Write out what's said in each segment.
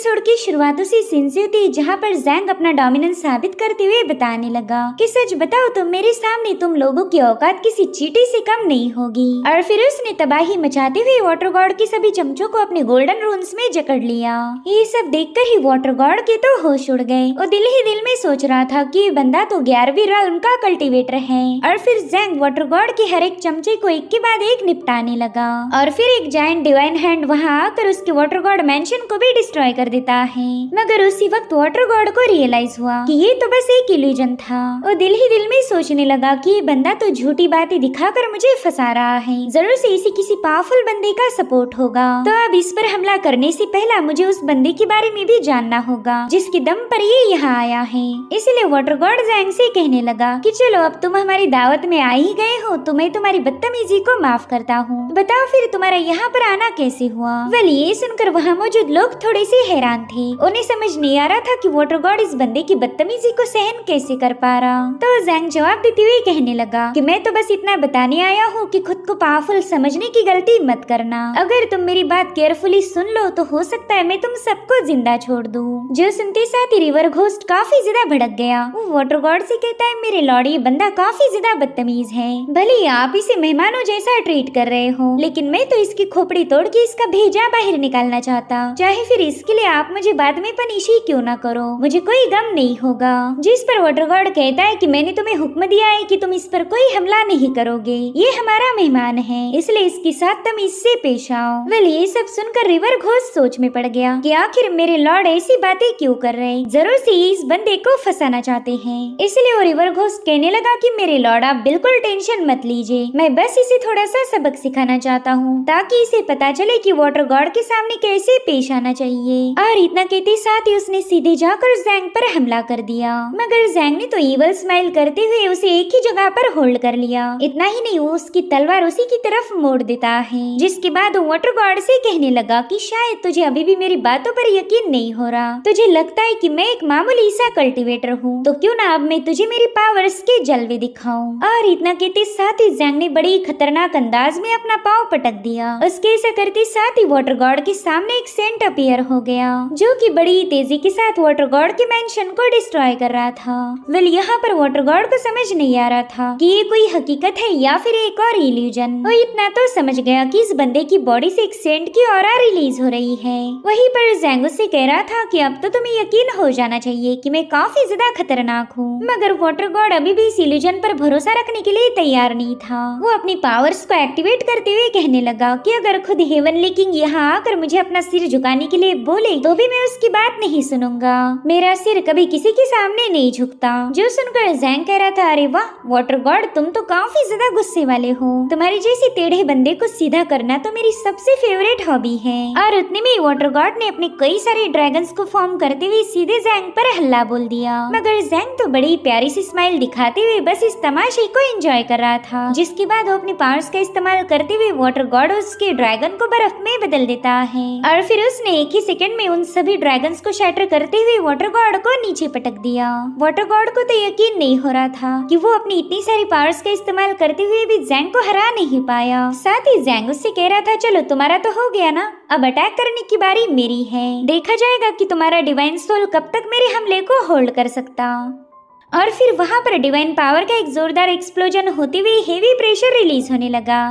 Episode की शुरुआत उसी सीन से होती जहाँ पर जैंग अपना डोमिनेंस साबित करते हुए बताने लगा कि सच बताओ तो मेरे सामने तुम लोगों की औकात किसी चींटी से कम नहीं होगी। और फिर उसने तबाही मचाते हुए वाटर गॉड के सभी चमचों को अपने गोल्डन रून्स में जकड़ लिया। ये सब देखकर ही वाटर गॉड के तो होश उड़ गए। वो दिल ही दिल में सोच रहा था कि ये बंदा तो 11वीं realm का कल्टीवेटर है। और फिर जैंग वाटर गॉड के हर एक चमचे को एक के बाद एक निपटाने लगा। और फिर एक जायंट डिवाइन हैंड वहाँ आकर उसके वाटर गॉड मेंशन को भी डिस्ट्रॉय कर देता है। मगर उसी वक्त वाटर गॉड को रियलाइज हुआ कि ये तो बस एक इल्यूजन था। वो दिल ही दिल में सोचने लगा कि ये बंदा तो झूठी बातें दिखाकर मुझे फंसा रहा है। जरूर से इसी किसी पावरफुल बंदे का सपोर्ट होगा। तो अब इस पर हमला करने से पहला मुझे उस बंदे के बारे में भी जानना होगा जिसके दम पर ये यहाँ आया है। इसलिए वाटर गॉड जैंग से कहने लगा कि चलो अब तुम हमारी दावत में आ ही गए हो तो मैं तुम्हारी बदतमीजी को माफ करता हूँ। बताओ फिर तुम्हारा यहाँ पर आना कैसे हुआ। वेल ये सुनकर वहाँ मौजूद लोग थोड़े से हैरान थे। उन्हें समझ नहीं आ रहा था कि वाटर गॉड इस बंदे की बदतमीजी को सहन कैसे कर पा रहा। तो जैंग जवाब देते हुए कहने लगा कि मैं तो बस इतना बताने आया हूँ कि खुद को पावरफुल समझने की गलती मत करना। अगर तुम मेरी बात केयरफुली सुन लो तो हो सकता है मैं तुम सबको जिंदा छोड़ दूँ। जो सुनते साथ ही रिवर घोस्ट काफी ज्यादा भड़क गया। वो वाटर गॉड से कहता है मेरे लॉर्ड ये बंदा काफी ज्यादा बदतमीज है। भले आप इसे मेहमानों जैसा ट्रीट कर रहे हो लेकिन मैं तो इसकी खोपड़ी तोड़ के इसका भेजा बाहर निकालना चाहता। चाहे फिर इसके लिए आप मुझे बाद में पनिश ही क्यों ना करो, मुझे कोई गम नहीं होगा। जिस पर वाटर गॉड कहता है कि मैंने तुम्हें हुक्म दिया है कि तुम इस पर कोई हमला नहीं करोगे। ये हमारा मेहमान है इसलिए इसके साथ तुम इससे पेश आओ। वेल ये सब सुनकर रिवर घोस्ट सोच में पड़ गया कि आखिर मेरे लॉर्ड ऐसी बातें क्यों कर रहे। जरूर से इस बंदे को फंसाना चाहते हैं। इसलिए वो रिवर घोस्ट कहने लगा कि मेरे लॉर्ड आप बिल्कुल टेंशन मत लीजिए, मैं बस इसे थोड़ा सा सबक सिखाना चाहता हूँ ताकि इसे पता चले कि वाटर गॉड के सामने कैसे पेश आना चाहिए। और इतना कहते साथ ही उसने सीधे जाकर जैंग पर हमला कर दिया। मगर जैंग ने तो ईवल स्माइल करते हुए उसे एक ही जगह पर होल्ड कर लिया। इतना ही नहीं वो उसकी तलवार उसी की तरफ मोड़ देता है। जिसके बाद वो वाटर गॉड से कहने लगा कि शायद तुझे अभी भी मेरी बातों पर यकीन नहीं हो रहा। तुझे लगता है कि मैं एक मामूली सा कल्टीवेटर हूँ तो क्यों ना अब मैं तुझे मेरी पावर्स के जलवे दिखाऊं। और इतना कहते साथ ही जैंग ने बड़ी खतरनाक अंदाज में अपना पाँव पटक दिया। उसके ऐसा करते साथ ही वाटर गॉड के सामने एक सेंट अपीयर हो गया जो कि बड़ी तेजी के साथ वाटर गॉड के मेंशन को डिस्ट्रॉय कर रहा था। वेल यहाँ पर वाटर गॉड को समझ नहीं आ रहा था कि ये कोई हकीकत है या फिर एक और इल्यूजन। वो इतना तो समझ गया कि इस बंदे की बॉडी से एक सेंट की ऑरा रिलीज हो रही है। वहीं पर जैंग उससे कह रहा था कि अब तो तुम्हें यकीन हो जाना चाहिए कि मैं काफी ज्यादा खतरनाक हूँ। मगर वाटर गॉड अभी भी इस इल्यूजन पर भरोसा रखने के लिए तैयार नहीं था। वो अपनी पावर्स को एक्टिवेट करते हुए कहने लगा कि अगर खुद हेवनली किंग यहाँ आकर मुझे अपना सिर झुकाने के लिए बोले तो भी मैं उसकी बात नहीं सुनूंगा। मेरा सिर कभी किसी के सामने नहीं झुकता। जो सुनकर जैंग कह रहा था अरे वाह वाटर गॉड तुम तो काफी ज्यादा गुस्से वाले हो। तुम्हारे जैसे टेढ़े बंदे को सीधा करना तो मेरी सबसे फेवरेट हॉबी है। और उतने में वाटर गॉड ने अपने कई सारे ड्रैगन्स को फॉर्म करते हुए सीधे जैंग पर हल्ला बोल दिया। मगर जैंग तो बड़ी प्यारी सी स्माइल दिखाते हुए बस इस तमाशे को एंजॉय कर रहा था। जिसके बाद वो अपनी पावर्स का इस्तेमाल करते हुए वाटर गॉड उसके ड्रैगन को बर्फ में बदल देता है। और फिर उसने एक ही सेकंड में उन सभी ड्रैगन्स को शैटर करते हुए वाटर गॉड को नीचे पटक दिया। वाटर गॉड को तो यकीन नहीं हो रहा था कि वो अपनी इतनी सारी पावर्स का इस्तेमाल करते हुए भी जैंग को हरा नहीं पाया। साथ ही जैंग उससे कह रहा था चलो तुम्हारा तो हो गया ना, अब अटैक करने की बारी मेरी है। देखा जाएगा कि तुम्हारा डिवाइन सोल कब तक मेरे हमले को होल्ड कर सकता। और फिर वहाँ पर डिवाइन पावर का एक जोरदार एक्सप्लोजन होते हुए हेवी प्रेशर रिलीज होने लगा।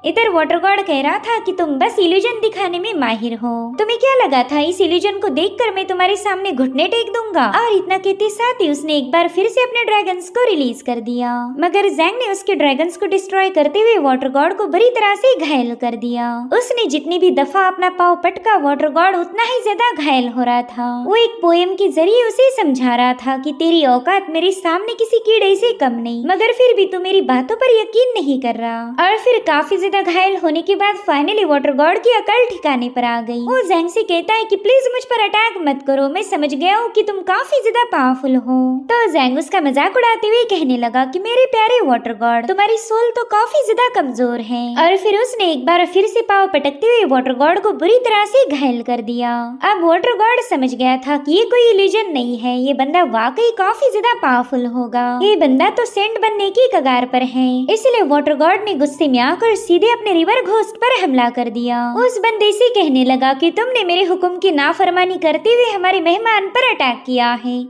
इधर वाटर गॉड कह रहा था कि तुम बस इल्यूजन दिखाने में माहिर हो। तुम्हें क्या लगा था इस इल्यूजन को देखकर मैं तुम्हारे सामने घुटने टेक दूंगा। और इतना कहते साथ ही उसने एक बार फिर से अपने ड्रैगन्स को रिलीज कर दिया। मगर जैंग ने उसके ड्रैगन्स को डिस्ट्रॉय करते हुए वाटर गॉड को बुरी तरह से घायल कर दिया। उसने जितनी भी दफा अपना पाँव पटका वाटर गॉड उतना ही ज्यादा घायल हो रहा था। वो एक पोएम के जरिए उसे समझा रहा था कि तेरी औकात मेरे सामने किसी कीड़े से कम नहीं, मगर फिर भी तू मेरी बातों पर यकीन नहीं कर रहा। और फिर काफी घायल होने के बाद फाइनली वाटर गॉड की अकल ठिकाने पर आ गई। वो जैंग से कहता है कि प्लीज मुझ पर अटैक मत करो, मैं समझ गया हूँ कि तुम काफी ज्यादा पावरफुल हो। तो जैंग उसका मजाक उड़ाते हुए कहने लगा कि मेरे प्यारे वाटर गॉड तुम्हारी सोल तो काफी ज्यादा कमजोर है। और फिर उसने एक बार फिर से पाँव पटकते हुए वाटर गॉड को बुरी तरह से घायल कर दिया। अब वाटर गॉड समझ गया था कि ये कोई इल्यूजन नहीं है, ये बंदा वाकई काफी ज्यादा पावरफुल होगा। ये बंदा तो सेंट बनने की कगार पर है। इसलिए वाटर गॉड ने गुस्से में आकर सीधे सीधे अपने रिवर घोस्ट पर हमला कर दिया। उस बंदे से कहने लगा कि तुमने मेरे हुक्म की नाफरमानी करते हुए हमारे मेहमान पर अटैक किया है,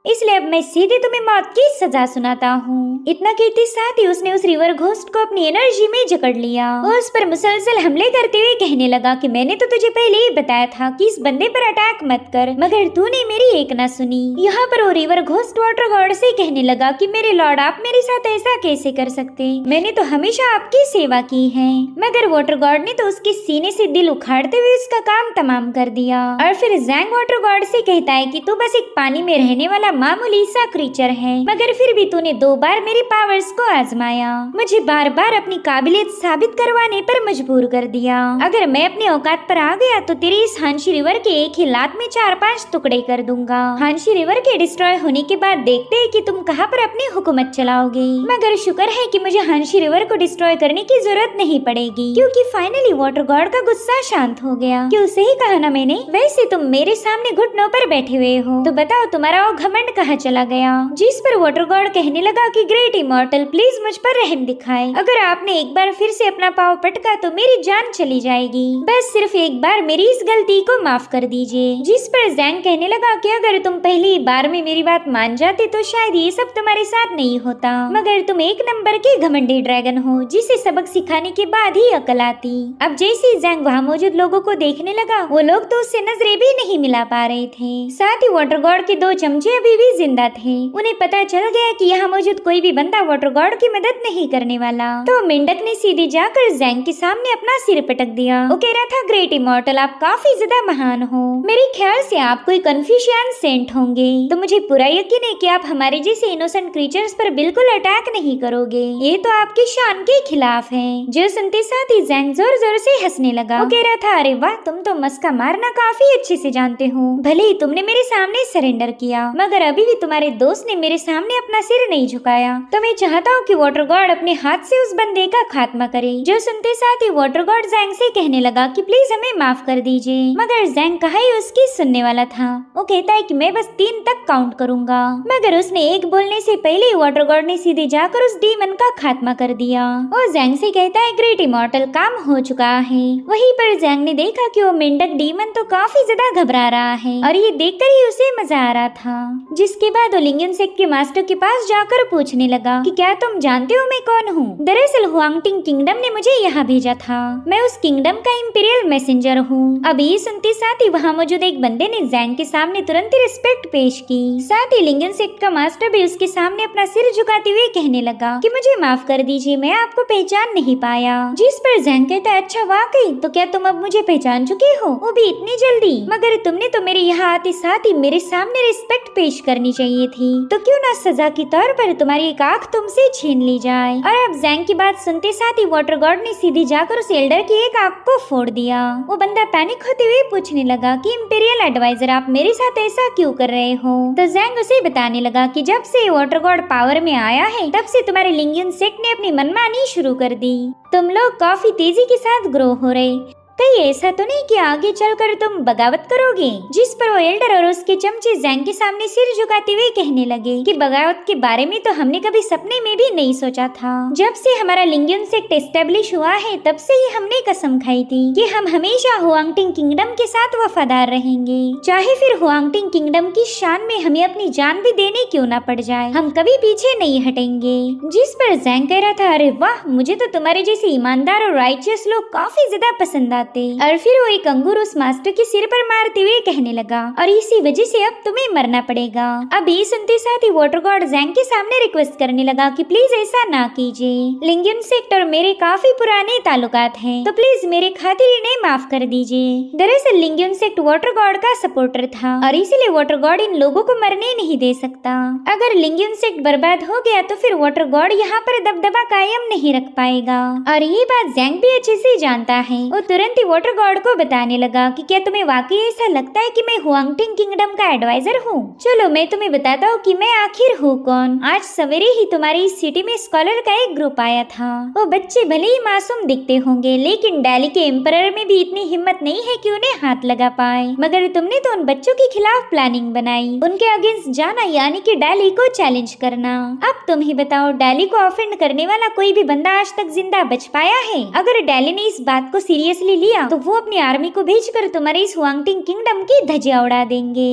इसलिए अब मैं सीधे तुम्हें मौत की सजा सुनाता हूँ। इतना कहते साथ ही उसने उस रिवर घोस्ट को अपनी एनर्जी में जकड़ लिया और उस पर मुसलसल हमले करते हुए कहने लगा कि मैंने तो तुझे पहले ही बताया था कि इस बंदे पर अटैक मत कर, मगर तूने मेरी एक ना सुनी। यहाँ पर वो रिवर घोस्ट वाटर गॉड से कहने लगा कि मेरे लॉर्ड, आप मेरे साथ ऐसा कैसे कर सकते, मैंने तो हमेशा आपकी सेवा की है। मगर वाटर गॉड ने तो उसके सीने से दिल उखाड़ते हुए उसका काम तमाम कर दिया। और फिर जैंग वाटर गॉड से कहता है कि तू बस एक पानी में रहने वाला मामूली सा क्रीचर है, मगर फिर भी तूने 2 बार मेरी पावर्स को आजमाया, मुझे बार बार अपनी काबिलियत साबित करवाने पर मजबूर कर दिया। अगर मैं अपनी औकात पर आ गया तो तेरी इस हांशी रिवर के एक ही लात में 4-5 टुकड़े कर दूंगा। हांशी रिवर के डिस्ट्रॉय होने के बाद देखते हैं कि तुम कहां पर अपनी हुकूमत चलाओगे। मगर शुक्र है कि मुझे हांशी रिवर को डिस्ट्रॉय करने की जरूरत नहीं पड़ेगी, क्योंकि फाइनली वाटर गॉड का गुस्सा शांत हो गया। क्यों, सही कहा ना मैंने। वैसे तुम मेरे सामने घुटनों पर बैठे हुए हो, तो बताओ तुम्हारा वो घमंड कहाँ चला गया। जिस पर वाटर गॉड कहने लगा कि ग्रेट इमॉर्टल, प्लीज मुझ पर रहम दिखाए, अगर आपने एक बार फिर से अपना पाँव पटका तो मेरी जान चली जाएगी, बस सिर्फ एक बार मेरी इस गलती को माफ कर दीजिए। जिस पर जैंग कहने लगा कि अगर तुम पहली बार में मेरी बात मान जाते तो शायद ये सब तुम्हारे साथ नहीं होता, मगर तुम एक नंबर के घमंडी ड्रैगन हो, जिसे सबक सिखाने के बाद ही अकल आती। अब जैसे जैंग वहाँ मौजूद लोगों को देखने लगा, वो लोग तो उससे नजरें भी नहीं मिला पा रहे थे। साथ ही वाटर गॉड के 2 चमचे अभी भी जिंदा थे। उन्हें पता चल गया कि यहाँ मौजूद कोई भी बंदा वाटर गॉड की मदद नहीं करने वाला, तो मेंढक ने सीधे जाकर जैंग के सामने अपना सिर पटक दिया। वो कह रहा था, ग्रेट इमॉर्टल, आप काफी ज्यादा महान हो, मेरे ख्याल से आप कोई कन्फ्यूशियन सेंट होंगे, तो मुझे पूरा यकीन है कि आप हमारे जैसे इनोसेंट क्रीचर्स पर बिल्कुल अटैक नहीं करोगे, ये तो आपकी शान के खिलाफ है। जो सुनते साथ ही जैंग जोर जोर से हंसने लगा। वो कह रहा था, अरे वाह, तुम तो मस्का मारना काफी अच्छे से जानते हो, भले ही तुमने मेरे सामने सरेंडर किया, मगर अभी भी तुम्हारे दोस्त ने मेरे सामने अपना सिर नहीं झुकाया, तो मैं चाहता हूँ कि वाटर गॉड अपने हाथ से उस बंदे का खात्मा करे। जो सुनते साथ ही वाटर गॉड जैंग से कहने लगा कि प्लीज हमें माफ कर दीजिए, मगर जैंग कहाँ ही उसकी सुनने वाला था। वो कहता है कि मैं बस 3 तक काउंट करूंगा, मगर उसने 1 बोलने से पहले ही वाटर गॉड ने सीधे जाकर उस डीमन का खात्मा कर दिया। वो जैंग से कहता है, ग्रेट इमॉर्टल, काम हो चुका है। वहीं पर जैंग ने देखा कि वो मेंढक डीमन तो काफी ज्यादा घबरा रहा है, और ये देखकर ही उसे मजा आ रहा था। जिसके बाद लिंगन सेक्ट के मास्टर के पास जाकर पूछने लगा कि क्या तुम जानते हो मैं कौन हूँ। दरअसल हुआंगटिंग किंगडम ने मुझे यहाँ भेजा था, मैं उस किंगडम का इंपीरियल मैसेंजर हूँ। अब ये सुनते साथ ही वहाँ मौजूद एक बंदे ने जैंग के सामने तुरंत ही रिस्पेक्ट पेश की। साथ ही लिंगन सेक्ट का मास्टर भी उसके सामने अपना सिर झुकाते हुए कहने लगा कि मुझे माफ कर दीजिए, मैं आपको पहचान नहीं पाया। जिस पर जैंग कहता है, अच्छा वाकई, तो क्या तुम अब मुझे पहचान चुके हो, वो भी इतनी जल्दी। मगर तुमने तो मेरे यहाँ आते साथ ही मेरे सामने रिस्पेक्ट पेश करनी चाहिए थी, तो क्यों ना सजा के तौर पर तुम्हारी एक आंख तुमसे छीन ली जाए। और अब जैंग की बात सुनते साथ ही वाटर गॉड ने सीधे जाकर उस एल्डर की एक आंख को फोड़ दिया। वो बंदा पैनिक होते हुए पूछने लगा कि इंपीरियल एडवाइजर, आप मेरे साथ ऐसा क्यों कर रहे हो। तो जैंग उसे बताने लगा कि जब से वाटर गॉड पावर में आया है, तब से तुम्हारे लिंगियन सेक्ट ने अपनी मनमानी शुरू कर दी, तुम लोग काफी तेजी के साथ ग्रो हो रहे, कहीं ऐसा तो नहीं कि आगे चलकर तुम बगावत करोगे। जिस पर वो एल्डर और उसके चमचे जैंग के सामने सिर झुकाते हुए कहने लगे कि बगावत के बारे में तो हमने कभी सपने में भी नहीं सोचा था। जब से हमारा लिंगियन सेक्ट एस्टेब्लिश हुआ है, तब से ही हमने कसम खाई थी कि हम हमेशा हुआंगटिंग किंगडम के साथ वफादार रहेंगे, चाहे फिर हुआंगटिंग किंगडम की शान में हमें अपनी जान भी देने क्यों ना पड़ जाए, हम कभी पीछे नहीं हटेंगे। जिस पर जैंग कह रहा था, अरे वाह, मुझे तो तुम्हारे जैसे ईमानदार और राइचियस लोग काफी ज्यादा पसंद आते। और फिर वो एक अंगूर उस मास्टर के सिर पर मारते हुए कहने लगा, और इसी वजह से अब तुम्हें मरना पड़ेगा। अब ये सुनते साथ ही वाटर गॉड जैंग के सामने रिक्वेस्ट करने लगा कि प्लीज ऐसा ना कीजिए, लिंगियन सेक्ट और मेरे काफी पुराने ताल्लुकात हैं, तो प्लीज मेरे खातिर इन्हें माफ कर दीजिए। दरअसल लिंगियन सेक्ट वाटर गॉड का सपोर्टर था, और इसीलिए वाटर गॉड इन लोगों को मरने नहीं दे सकता। अगर लिंगियन सेक्ट बर्बाद हो गया तो फिर वाटर गॉड यहाँ पर दबदबा कायम नहीं रख पाएगा, और ये बात जैंग भी अच्छे से जानता है। वो तुरंत सिंसियरिटी वाटर गॉड को बताने लगा कि क्या तुम्हें वाकई ऐसा लगता है कि मैं हुआंगटिंग किंगडम का एडवाइजर हूँ? चलो मैं तुम्हें बताता हूँ कि मैं आखिर हूँ कौन। आज सवेरे ही तुम्हारी इस सिटी में स्कॉलर का एक ग्रुप आया था। वो बच्चे भले ही मासूम दिखते होंगे, लेकिन दिल्ली के एम्परर में भी इतनी हिम्मत नहीं है कि उन्हें हाथ लगा पाए। मगर तुमने तो उन बच्चों के खिलाफ प्लानिंग बनाई, उनके अगेंस्ट जाना यानी कि दिल्ली को चैलेंज करना। अब तुम ही बताओ, दिल्ली को ऑफेंड करने वाला कोई भी बंदा आज तक जिंदा बच पाया है? अगर दिल्ली ने इस बात को सीरियसली लिया तो वो अपनी आर्मी को भेजकर तुम्हारे इस हुआंगटिंग किंगडम की धज्जियां उड़ा देंगे।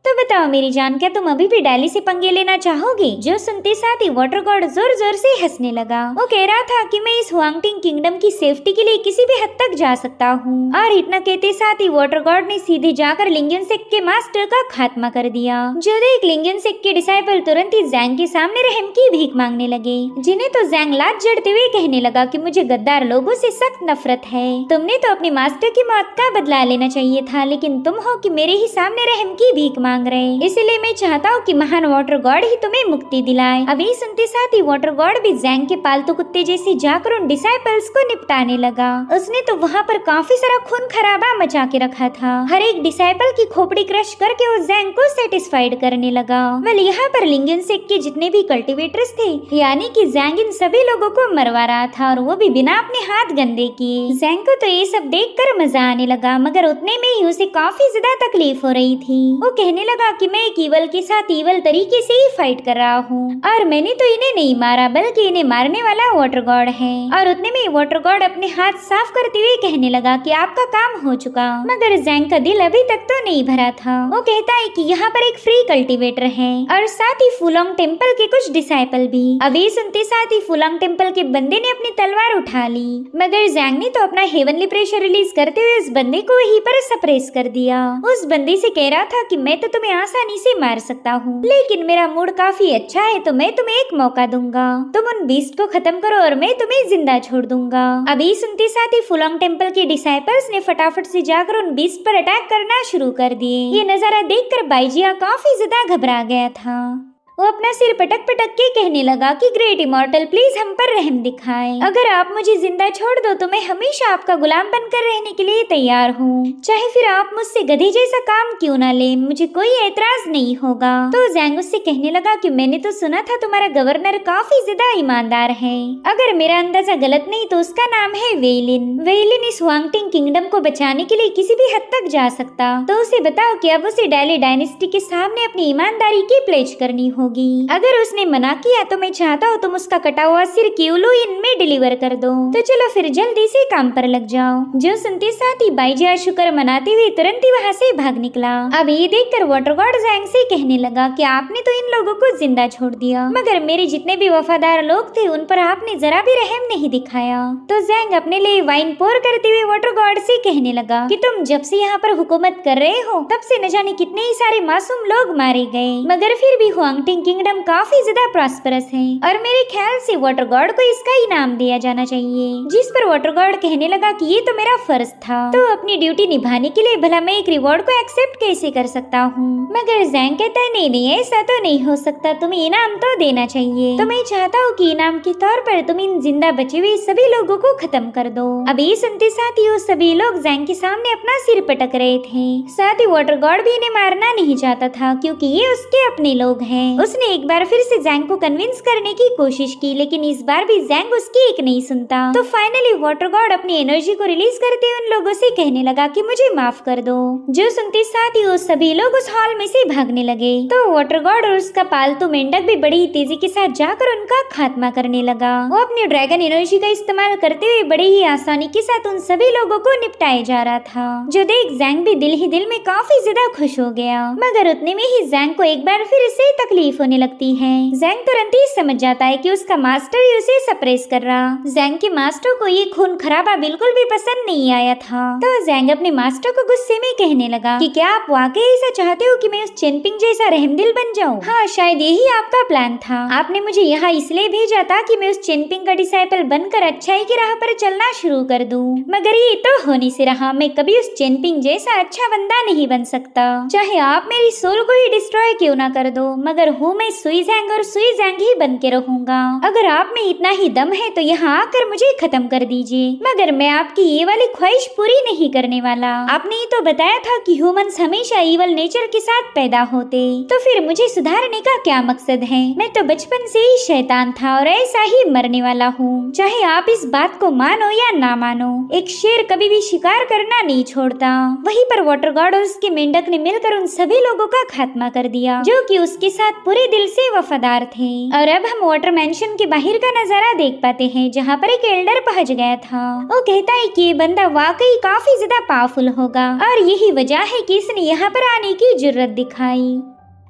तो बताओ मेरी जान, क्या तुम अभी भी दिल्ली से पंगे लेना चाहोगे? जो सुनते साथ ही वाटर गॉड जोर जोर से हंसने लगा। वो कह रहा था कि मैं इस हुआंगटिंग किंगडम की सेफ्टी के लिए किसी भी हद तक जा सकता हूँ। और इतना कहते साथ ही वाटर गॉड ने सीधे जाकर लिंगन सेक के मास्टर का खात्मा कर दिया। जो देख लिंगन सेक के डिसाइपल तुरंत ही जैंग के सामने रहम की भीख मांगने लगे, जिन्हें तो जैंग लात जड़ते हुए कहने लगा कि मुझे गद्दार लोगों से सख्त नफरत है। तुमने तो अपने मास्टर की मौत का बदला लेना चाहिए था, लेकिन तुम हो कि मेरे ही सामने रहम की भीख मांग रहे। इसलिए मैं चाहता हूँ कि महान वाटर गॉड ही तुम्हें मुक्ति दिलाए। अभी सुनते साथ ही वाटर गॉड भी जैंग के पालतू कुत्ते जैसे जाकर उन डिसाइपल्स को निपटाने लगा। उसने तो वहाँ पर काफी सारा खून खराबा मचा के रखा था। हर एक डिसाइपल की खोपड़ी क्रश करके वो जैंग को सेटिस्फाइड करने लगा। वेल यहाँ पर लिंगन सेक के जितने भी कल्टिवेटर्स थे, यानी कि जैंग इन सभी लोगों को मरवा रहा था, और वो भी बिना अपने हाथ गंदे किए। जैंग को तो ये सब देखकर मजा आने लगा, मगर उतने में ही उसे काफी ज्यादा तकलीफ हो रही थी। वो कहने लगा कि मैं एक ईवल के साथ ईवल तरीके से ही फाइट कर रहा हूँ, और मैंने तो इन्हें नहीं मारा बल्कि इन्हें मारने वाला वाटर गॉड है। और उतने में वाटर गॉड अपने हाथ साफ करते हुए कहने लगा कि आपका काम हो चुका। मगर जैंग का दिल अभी तक तो नहीं भरा था। वो कहता है कि यहाँ पर एक फ्री कल्टीवेटर है और साथ ही फुलोंग टेम्पल के कुछ डिसाइपल भी। अभी सुनते साथ ही फुलोंग टेम्पल के बंदे ने अपनी तलवार उठा ली, मगर जैंग ने तो अपना हेवनली प्रेशर रिलीज करते हुए उस बंदे को वहीं पर सप्रेस कर दिया। उस बंदे से कह रहा था कि मैं तो तुम्हें आसानी से मार सकता हूँ, लेकिन मेरा मूड काफी अच्छा है तो मैं तुम्हें एक मौका दूंगा। तुम उन बीस्ट को खत्म करो और मैं तुम्हें जिंदा छोड़ दूंगा। अभी सुनते साथ ही फुलोंग टेम्पल के डिसाइपल्स ने फटाफट से जाकर उन बीस्ट पर अटैक करना शुरू कर दिए। ये नजारा देखकर बाइजिया काफी ज्यादा घबरा गया था। वो अपना सिर पटक पटक के कहने लगा कि ग्रेट इमॉर्टल प्लीज हम पर रहम दिखाए। अगर आप मुझे जिंदा छोड़ दो तो मैं हमेशा आपका गुलाम बनकर रहने के लिए तैयार हूँ, चाहे फिर आप मुझसे गधे जैसा काम क्यों ना ले, मुझे कोई एतराज नहीं होगा। तो जैंग उससे कहने लगा कि मैंने तो सुना था तुम्हारा गवर्नर काफी ज्यादा ईमानदार है। अगर मेरा अंदाजा गलत नहीं तो उसका नाम है वेलिन। वेलिन इस हुआंगटिंग किंगडम को बचाने के लिए किसी भी हद तक जा सकता, तो उसे बताओ कि अब उसे डायली डायनेस्टी के सामने अपनी ईमानदारी की प्लेज करनी होगी। अगर उसने मना किया तो मैं चाहता हूँ तुम उसका कटा हुआ सिर क्यूलुइन में डिलीवर कर दो। तो चलो फिर जल्दी से काम पर लग जाओ। जो सुनते साथ ही बाइजिया शुक्र मनाते हुए तुरंत ही वहाँ से भाग निकला। अब ये देखकर वाटर गॉड जैंग से कहने लगा कि आपने तो इन लोगों को जिंदा छोड़ दिया, मगर मेरे जितने भी वफादार लोग थे उन पर आपने जरा भी रहम नहीं दिखाया। तो जैंग अपने लिए वाइन पोर करते हुए वाटर गॉड से कहने लगा कि तुम जब से यहाँ पर हुकूमत कर रहे हो तब से न जाने कितने ही सारे मासूम लोग मारे गए, मगर फिर भी हुआंगटिंग किंगडम काफी ज्यादा प्रॉस्परस है, और मेरे ख्याल से वाटर गॉड को इसका इनाम दिया जाना चाहिए। जिस पर वाटर गॉड कहने लगा कि ये तो मेरा फर्ज था, तो अपनी ड्यूटी निभाने के लिए भला मैं एक रिवॉर्ड को एक्सेप्ट कैसे कर सकता हूँ। मगर जैंग कहता है नहीं नहीं ऐसा तो नहीं हो सकता, तुम्हें इनाम तो देना चाहिए। तो मैं चाहता हूँ कि इनाम के तौर पर तुम इन जिंदा बचे हुए सभी लोगों को खत्म कर दो। अब ये सुनते साथ ही वो सभी लोग जैंग के सामने अपना सिर पटक रहे थे। साथ ही वाटर गॉड भी इन्हें मारना नहीं चाहता था, क्योंकि ये उसके अपने लोग हैं। उसने एक बार फिर से जैंग को कन्विंस करने की कोशिश की, लेकिन इस बार भी जैंग उसकी एक नहीं सुनता। तो फाइनली वाटर गॉड अपनी एनर्जी को रिलीज करते हुए उन लोगों से कहने लगा कि मुझे माफ कर दो। जो सुनते साथ ही वो सभी लोग उस हॉल में से भागने लगे। तो वाटर गॉड और उसका पालतू मेंढक भी बड़ी ही तेजी के साथ जाकर उनका खात्मा करने लगा। वो अपनी ड्रैगन एनर्जी का इस्तेमाल करते हुए बड़े ही आसानी के साथ उन सभी लोगों को निपटाए जा रहा था। जो देख जैंग भी दिल ही दिल में काफी ज्यादा खुश हो गया, मगर उतने में ही जैंग को एक बार फिर से तकलीफ होने लगती है। जैंग तुरंत ही समझ जाता है कि उसका मास्टर ही उसे सप्रेस कर रहा। जैंग के मास्टर को ये खून खराबा बिल्कुल भी पसंद नहीं आया था। तो जैंग अपने मास्टर को गुस्से में कहने लगा कि क्या आप वाकई ऐसा चाहते हो कि मैं उस चेनपिंग जैसा रहमदिल बन जाऊं? हाँ, शायद यही आपका प्लान था। आपने मुझे यहाँ इसलिए भेजा था कि मैं उस चेनपिंग का डिसाइपल बनकर अच्छाई की राह पर चलना शुरू कर दूं। मगर ये तो हो नहीं से रहा। मैं कभी उस चेनपिंग जैसा अच्छा बंदा नहीं बन सकता, चाहे आप मेरी सोल को ही डिस्ट्रॉय क्यों ना कर दो। मगर हूँ मैं सुई जैंग और सुई जैंग ही बन के रहूंगा। अगर आप में इतना ही दम है तो यहाँ आकर मुझे खत्म कर दीजिए, मगर मैं आपकी ये वाली ख्वाहिश पूरी नहीं करने वाला। आपने ही तो बताया था कि ह्यूमंस हमेशा ईवल नेचर के साथ पैदा होते, तो फिर मुझे सुधारने का क्या मकसद है? मैं तो बचपन से ही शैतान था और ऐसा ही मरने वाला हूँ। चाहे आप इस बात को मानो या ना मानो, एक शेर कभी भी शिकार करना नहीं छोड़ता। वहीं पर वाटर गॉड और उसके मेंढक ने मिलकर उन सभी लोगों का खात्मा कर दिया जो कि उसके साथ पूरे दिल से वफादार थे। और अब हम वाटर मैंशन के बाहर का नजारा देख पाते हैं, जहाँ पर एक एल्डर पहुंच गया था। वो कहता है कि ये बंदा वाकई काफी ज्यादा पावरफुल होगा और यही वजह है कि इसने यहाँ पर आने की जरूरत दिखाई।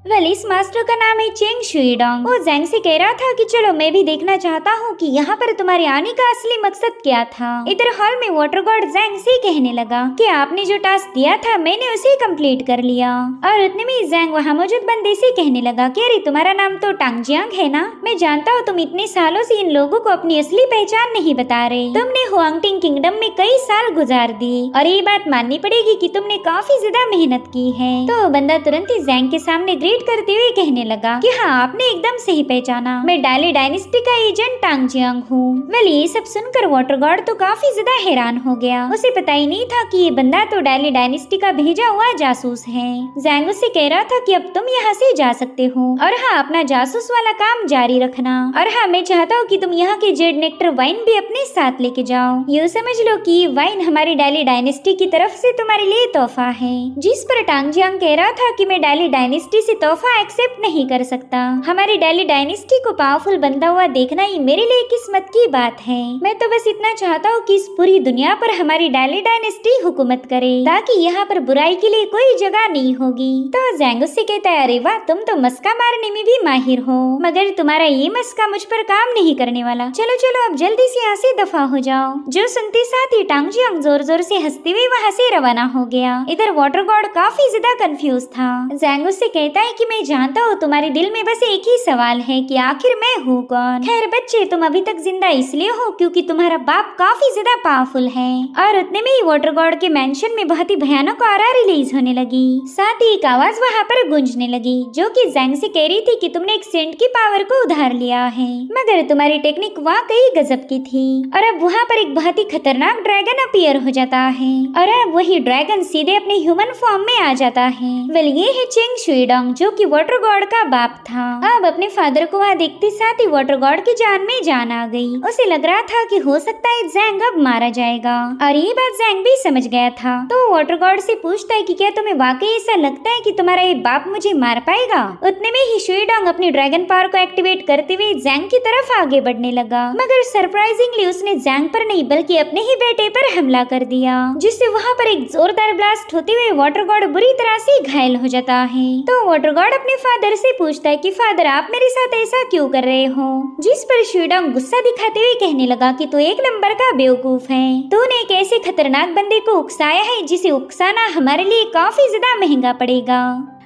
वेल, इस मास्टर का नाम है चेंग शुईडोंग। वो जैंग से कह रहा था कि चलो मैं भी देखना चाहता हूँ कि यहाँ पर तुम्हारे आने का असली मकसद क्या था। इधर हॉल में वाटर गॉड जैंग से कहने लगा कि आपने जो टास्क दिया था मैंने उसे कंप्लीट कर लिया। और उतने में जैंग वहाँ मौजूद बंदे से कहने लगा कि अरे तुम्हारा नाम तो टांगजियांग है ना? मैं जानता हूँ तुम इतने सालों से इन लोगों को अपनी असली पहचान नहीं बता रहे। तुमने हुआंगटिंग किंगडम में कई साल गुजार दिए और ये बात माननी पड़ेगी कि तुमने काफी ज्यादा मेहनत की है। तो बंदा तुरंत ही जैंग के सामने करते हुए कहने लगा कि हाँ, आपने एकदम सही पहचाना, मैं डाली डायनेस्टी का एजेंट टांगजियांग हूँ। वेल, ये सब सुनकर वाटर गॉड तो काफी ज्यादा हैरान हो गया। उसे पता ही नहीं था कि ये बंदा तो डाली डायनेस्टी का भेजा हुआ जासूस है। जैंग उससे कह रहा था कि अब तुम यहाँ से जा सकते हो और हाँ, अपना जासूस वाला काम जारी रखना। और हाँ, मैं चाहता हूँ कि तुम यहाँ के जेड नेक्टर वाइन भी अपने साथ लेके जाओ। यूँ समझ लो कि ये वाइन हमारी डाली डायनेस्टी की तरफ से तुम्हारे लिए तोहफा है। जिस पर टांगजियांग कह रहा था कि मैं डाली डायनेस्टी से तोहफा एक्सेप्ट नहीं कर सकता। हमारी डाली डायनेस्टी को पावरफुल बनता हुआ देखना ही मेरे लिए किस्मत की बात है। मैं तो बस इतना चाहता हूँ कि इस पूरी दुनिया पर हमारी डाली डायनेस्टी हुकूमत करे ताकि यहाँ पर बुराई के लिए कोई जगह नहीं होगी। तो जैंग उससे कहता है, अरे वाह, तुम तो मस्का मारने में भी माहिर हो, मगर तुम्हारा ये मस्का मुझ पर काम नहीं करने वाला। चलो चलो अब जल्दी से यहाँ से दफा हो जाओ। जो सुनते साथ ही टांगजियांग जोर जोर से हंसते हुए वहाँ से रवाना हो गया। इधर वाटर गॉड काफी ज्यादा कंफ्यूज था। जैंग उससे कहता है कि मैं जानता हूँ तुम्हारे दिल में बस एक ही सवाल है कि आखिर मैं हूँ कौन। खैर बच्चे, तुम अभी तक जिंदा इसलिए हो क्योंकि तुम्हारा बाप काफी ज्यादा पावरफुल है। और उतने में ही वाटर गॉड के मेंशन में बहुत ही भयानक ऑरा रिलीज होने लगी। साथ ही एक आवाज वहाँ पर गूंजने लगी जो कि जैंग से कह रही थी कि तुमने एक सेंट की पावर को उधार लिया है, मगर तुम्हारी टेक्निक वाकई गजब की थी। और अब वहाँ पर एक बहुत ही खतरनाक ड्रैगन अपीयर हो जाता है और अब वही ड्रैगन सीधे अपने ह्यूमन फॉर्म में आ जाता है। वेल, ये है चेंग शुईडोंग जो कि वाटर गॉड का बाप था। अब अपने फादर को वहाँ देखते साथ ही वाटर गॉड की जान में जान आ गई। उसे लग रहा था कि हो सकता है जैंग अब मारा जाएगा और ये बात जैंग भी समझ गया था। तो वाटर गॉड से पूछता है कि क्या तुम्हें वाकई ऐसा लगता है कि तुम्हारा ये बाप मुझे मार पाएगा? उतने में ही शुईडोंग अपनी ड्रैगन पावर को एक्टिवेट करते हुए जैंग की तरफ आगे बढ़ने लगा, मगर सरप्राइजिंगली उसने जैंग पर नहीं बल्कि अपने ही बेटे पर हमला कर दिया, जिससे वहाँ पर एक जोरदार ब्लास्ट होते हुए वाटर गॉड बुरी तरह से घायल हो जाता है। तो वाटर गॉड अपने फादर से पूछता है कि फादर, आप मेरे साथ ऐसा क्यों कर रहे हो? जिस पर शुईडोंग गुस्सा दिखाते हुए कहने लगा कि तू एक नंबर का बेवकूफ है। तूने एक ऐसे खतरनाक बंदे को उकसाया है जिसे उकसाना हमारे लिए काफी ज्यादा महंगा पड़ेगा।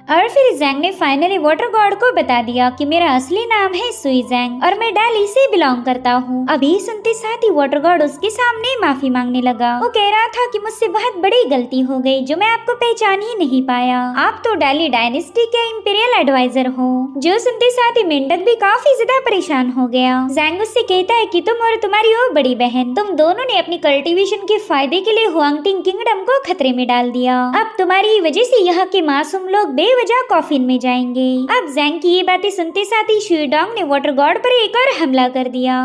और फिर जैंग ने फाइनली वाटर गॉड को बता दिया कि मेरा असली नाम है सुई जैंग और मैं डाली से बिलोंग करता हूँ। अभी सुनते साथ ही वाटर गॉड उसके सामने माफी मांगने लगा। वो कह रहा था कि मुझसे बहुत बड़ी गलती हो गई जो मैं आपको पहचान ही नहीं पाया। आप तो डाली डायनेस्टी के इंपीरियल एडवाइजर हो। जो सुनते साथ ही मेंढक भी काफी ज्यादा परेशान हो गया। जैंग उससे कहता है कि तुम और तुम्हारी वो बड़ी बहन, तुम दोनों ने अपनी कल्टीवेशन के फायदे के लिए हुआंगटिंग किंगडम को खतरे में डाल दिया। अब तुम्हारी वजह से यहाँ के मासूम लोग वजह कॉफिन में जाएंगे। अब जैंग की ये बातें सुनते साथ ही शुईडोंग ने वाटर गॉड पर एक और हमला कर दिया।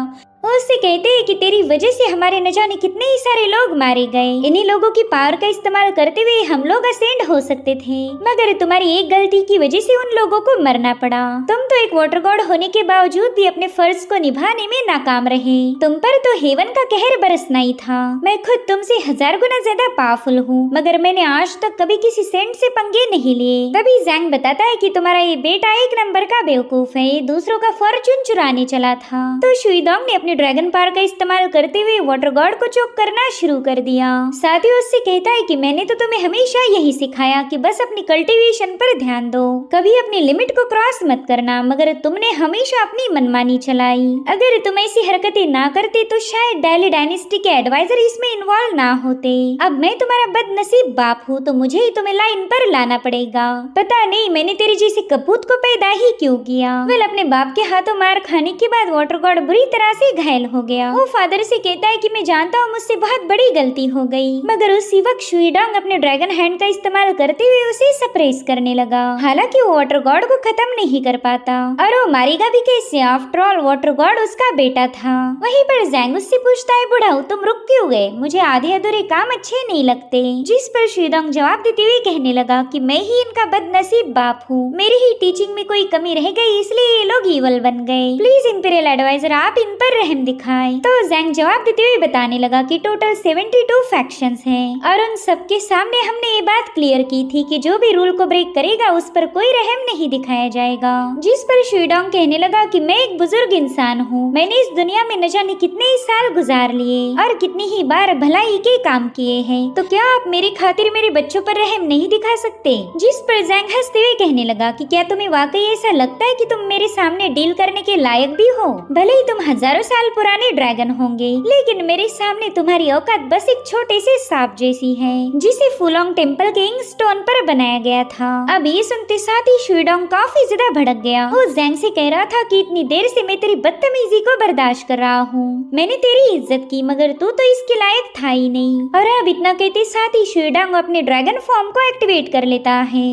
उससे कहते हैं कि तेरी वजह से हमारे न जाने कितने ही सारे लोग मारे गए। इन्हीं लोगों की पावर का इस्तेमाल करते हुए हम लोग असेंड हो सकते थे, मगर तुम्हारी एक गलती की वजह से उन लोगों को मरना पड़ा। तुम तो एक वाटर गॉड होने के बावजूद भी अपने फर्ज को निभाने में नाकाम रहे। तुम पर तो हेवन का कहर बरसना ही था। मैं खुद तुमसे 1000 गुना ज्यादा पावरफुल हूँ, मगर मैंने आज तक कभी किसी सेंट से पंगे नहीं लिए। तभी जैंग बताता है कि तुम्हारा ये बेटा एक नंबर का बेवकूफ है, दूसरों का फॉर्चून चुराने चला था। तो शुईडोंग ने अपने अपने ड्रैगन पावर का इस्तेमाल करते हुए वाटर गॉड को चोक करना शुरू कर दिया। साथ ही उससे कहता है कि मैंने तो तुम्हें हमेशा यही सिखाया कि बस अपनी कल्टीवेशन पर ध्यान दो, कभी अपनी लिमिट को क्रॉस मत करना, मगर तुमने हमेशा अपनी मनमानी चलाई। अगर तुम ऐसी हरकतें ना करते तो शायद डायली डायनेस्टी के एडवाइजर इसमें इन्वॉल्व ना होते। अब मैं तुम्हारा बदनसीब बाप हूँ तो मुझे ही तुम्हें लाइन पर लाना पड़ेगा। पता नहीं मैंने तेरे जैसे कपूत को पैदा ही क्यों किया। वेल अपने बाप के हाथों मार खाने के बाद वाटर गॉड बुरी तरह से घायल हो गया। वो फादर से कहता है कि मैं जानता हूँ मुझसे बहुत बड़ी गलती हो गई, मगर उसी वक्त शुईडोंग अपने ड्रैगन हैंड का इस्तेमाल करते हुए उसे सप्रेस करने लगा। हालांकि वो वाटर गॉड को खत्म नहीं कर पाता और वो मारेगा भी कैसे, आफ्टर ऑल वाटर गॉड उसका बेटा था। वहीं पर ज़ैंग उससे पूछता है बुढ़ाऊ तुम रुक क्यों गए, मुझे आधे अधूरे काम अच्छे नहीं लगते। जिस पर शुईडोंग जवाब देते हुए कहने लगा कि मैं ही इनका बदनसीब बाप हूँ, मेरी ही टीचिंग में कोई कमी रह गई इसलिए ये लोग ईवल बन गए। प्लीज इंपीरियल एडवाइजर आप इन पर रहम दिखाएं। तो ज़ैंग जवाब देते हुए बताने लगा कि टोटल 72 फैक्शंस हैं और उन सबके सामने हमने ये बात क्लियर की थी कि जो भी रूल को ब्रेक करेगा उस पर कोई रहम नहीं दिखाया जाएगा। जिस पर शुईडोंग कहने लगा कि मैं एक बुजुर्ग इंसान हूँ, मैंने इस दुनिया में न जाने कितने ही साल गुजार लिए और कितनी ही बार भलाई के काम किए हैं, तो क्या आप मेरी खातिर मेरे बच्चों पर रहम नहीं दिखा सकते। जिस पर ज़ैंग हंसते हुए कहने लगा कि क्या तुम्हें वाकई ऐसा लगता है कि तुम मेरे सामने डील करने के लायक भी हो, भले ही तुम हजारों साल पुराने ड्रैगन होंगे, लेकिन मेरे सामने तुम्हारी औकात बस एक छोटे से सांप जैसी है जिसे फुलोंग टेम्पल के इंक स्टोन पर बनाया गया था। अब ये सुनते साथ ही शुईडोंग काफी ज्यादा भड़क गया। वो ज़ैंग से कह रहा था कि इतनी देर से मैं तेरी बदतमीजी को बर्दाश्त कर रहा हूँ, मैंने तेरी इज्जत की मगर तू तो इसके लायक था ही नहीं। और अब इतना कहते साथ ही शुईडोंग अपने ड्रैगन फॉर्म को एक्टिवेट कर लेता है।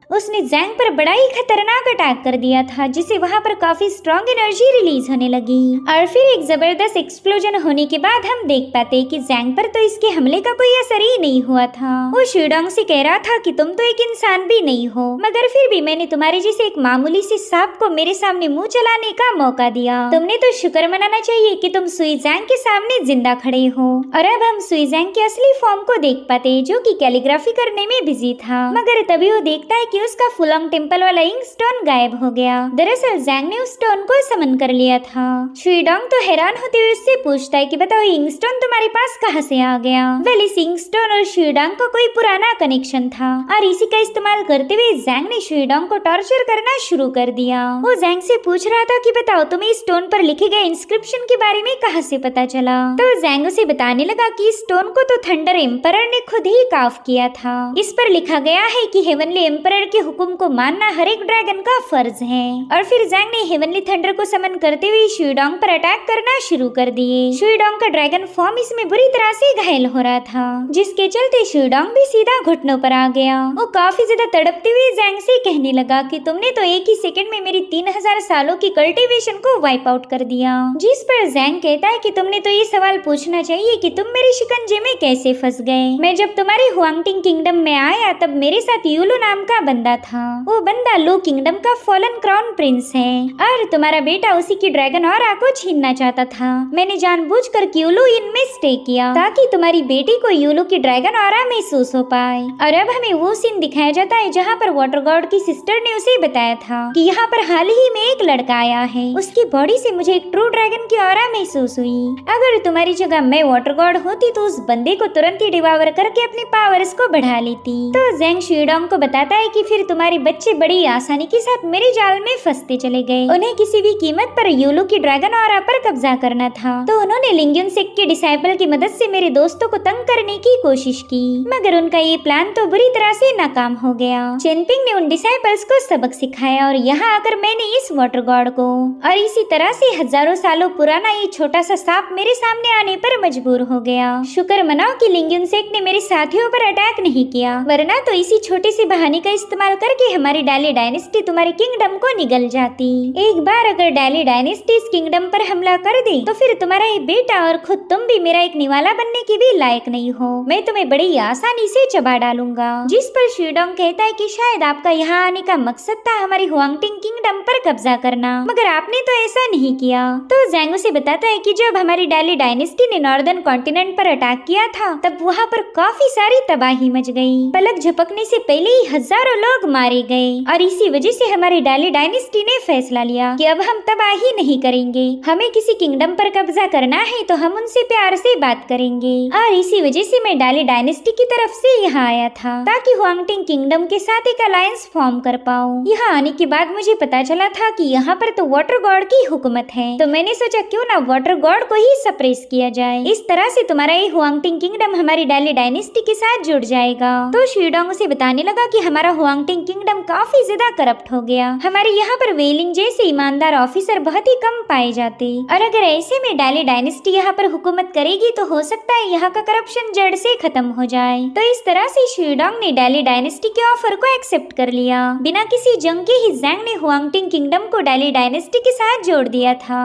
उसने ज़ैंग पर बड़ा ही खतरनाक अटैक कर दिया था जिससे वहाँ पर काफी स्ट्रॉन्ग एनर्जी रिलीज होने लगी और फिर एक जबरदस्त एक्सप्लोजन होने के बाद हम देख पाते कि ज़ैंग पर तो इसके हमले का कोई असर ही नहीं हुआ था। वो शुईडोंग से कह रहा था कि तुम तो एक इंसान भी नहीं हो, मगर फिर भी मैंने तुम्हारे जैसे एक मामूली से सांप को मेरे सामने मुंह चलाने का मौका दिया। तुमने तो शुक्र मनाना चाहिए कि तुम सुई ज़ैंग के सामने जिंदा खड़े हो। और अब हम सुई ज़ैंग के असली फॉर्म को देख पाते जो कि कैलीग्राफी करने में बिजी था, मगर तभी वो देखता है कि उसका फुलोंग टेम्पल वाला इंक स्टोन गायब हो गया। दरअसल ज़ैंग ने उस स्टोन को समन कर लिया था। शुईडोंग तो हैरान होते हुए उससे पूछता है कि बताओ इंक स्टोन तुम्हारे पास कहाँ से आ गया। वेल इस इंक स्टोन और शुईडोंग को कोई पुराना कनेक्शन था और इसी का इस्तेमाल करते हुए ज़ैंग ने शुईडोंग को टॉर्चर करना शुरू कर दिया। वो ज़ैंग से पूछ रहा था कि बताओ तुम्हें इस स्टोन पर लिखे गए इंस्क्रिप्शन के बारे में कहाँ से पता चला। तो ज़ैंग उसे बताने लगा कि इस स्टोन को तो थंडर एम्परर ने खुद ही काफ किया था। इस पर लिखा गया है कि हेवनली एम्परर के हुक्म को मानना हर एक ड्रैगन का फर्ज है। और फिर ज़ैंग ने हेवनली थंडर को समन करते हुए शुईडोंग पर अटैक करना शुरू कर दिए। शुईडोंग का ड्रैगन फॉर्म इसमें बुरी तरह से घायल हो रहा था जिसके चलते शुईडोंग भी सीधा घुटनों पर आ गया। वो काफी ज्यादा तड़पते हुए ज़ैंग से कहने लगा कि तुमने तो एक ही सेकंड में मेरी 3000 सालों की कल्टीवेशन को वाइप आउट कर दिया। जिस पर ज़ैंग कहता है कि तुमने तो ये सवाल पूछना चाहिए कि तुम मेरे शिकंजे में कैसे फंस गए। मैं जब तुम्हारे हुआंगटिंग किंगडम में आया तब मेरे साथ यूलू नाम का बंदा था। वो बंदा लो किंगडम का फॉलन क्राउन प्रिंस है और तुम्हारा बेटा उसी की ड्रैगन ऑरा को छीनना चाहता था। मैंने जानबूझकर यूलू इन में स्टे किया ताकि तुम्हारी बेटी को यूलू की ड्रैगन ऑरा महसूस हो पाए। और अब हमें वो सीन दिखाया जाता है जहाँ पर वाटर गॉड की सिस्टर ने उसे बताया था कि यहाँ पर हाल ही में एक लड़का आया है, उसकी बॉडी से मुझे एक ट्रू ड्रैगन की ऑरा महसूस हुई। अगर तुम्हारी जगह मैं वाटर गॉड होती तो उस बंदे को तुरंत ही डिवावर करके अपनी पावर्स को बढ़ा लेती। तो ज़ैंग शुईडोंग को बताता है कि फिर तुम्हारे बच्चे बड़ी आसानी के साथ मेरे जाल में फंसते चले गए। उन्हें किसी भी कीमत पर यूलू की ड्रैगन ऑरा पर कब्जा करना था, तो उन्होंने लिंग्युन सेक के डिसाइपल की मदद से मेरे दोस्तों को तंग करने की कोशिश की, मगर उनका ये प्लान तो बुरी तरह से नाकाम हो गया। चेनपिंग ने उन डिसाइपल्स को सबक सिखाया और यहाँ आकर मैंने इस वाटर गॉड को और इसी तरह से हजारों सालों पुराना ये छोटा सा सांप मेरे सामने आने पर मजबूर हो गया। शुक्र मनाओ कि लिंग्युन सेक ने मेरे साथियों पर अटैक नहीं किया, वरना तो इसी छोटे से बहाने का इस्तेमाल करके हमारी डाली डायनेस्टी तुम्हारे किंगडम को निगल जाती। एक बार अगर डाली डायनेस्टी इस किंगडम पर हमला कर दे तो फिर तुम्हारा ये बेटा और खुद तुम भी मेरा एक निवाला बनने की भी लायक नहीं हो। मैं तुम्हें बड़ी आसानी से चबा डालूंगा। जिस पर शुईडोंग कहता है कि शायद आपका यहाँ आने का मकसद था हमारी हुआंगटिंग किंगडम पर कब्जा करना, मगर आपने तो ऐसा नहीं किया। तो ज़ैंग उसे बताता है कि जब हमारी डाली डायनेस्टी ने नॉर्दर्न कॉन्टिनेंट पर अटैक किया था तब वहाँ पर काफी सारी तबाही मच गई। पलक झपकने से पहले ही हजारों लोग मारे गए और इसी वजह से हमारी डाली डायनेस्टी ने फैसला लिया कि अब हम तबाही नहीं करेंगे, हमें किसी किंगडम पर कब्जा करना है तो हम उनसे प्यार से बात करेंगे। और इसी वजह से मैं डाली डायनेस्टी की तरफ से यहाँ आया था ताकि हुआंगटिंग किंगडम के साथ एक अलायंस फॉर्म कर पाऊँ। यहाँ आने के बाद मुझे पता चला था कि यहाँ पर तो वाटर गॉड की हुकूमत है, तो मैंने सोचा क्यों ना वाटर गॉड को ही सप्रेस किया जाए। इस तरह से तुम्हारा ये हुआंगटिंग किंगडम हमारी डाली डायनेस्टी के साथ जुड़ जाएगा। तो शीडोंग उसे बताने लगा कि हमारा हुआंगटिंग किंगडम काफी ज्यादा करप्ट हो गया, हमारे यहाँ पर वेलिंग जैसे ईमानदार ऑफिसर बहुत ही कम पाए जाते, और अगर ऐसे में डाली डायनेस्टी यहाँ पर हुकूमत करेगी तो हो सकता है यहाँ का करप्शन जड़ से खत्म हो जाए। तो इस तरह से शीडोंग ने डाली डायनेस्टी के ऑफर को एक्सेप्ट कर लिया। बिना किसी जंग के ही ज़ैंग ने हुआंगटिंग किंगडम को डाली डायनेस्टी के साथ जोड़ दिया था।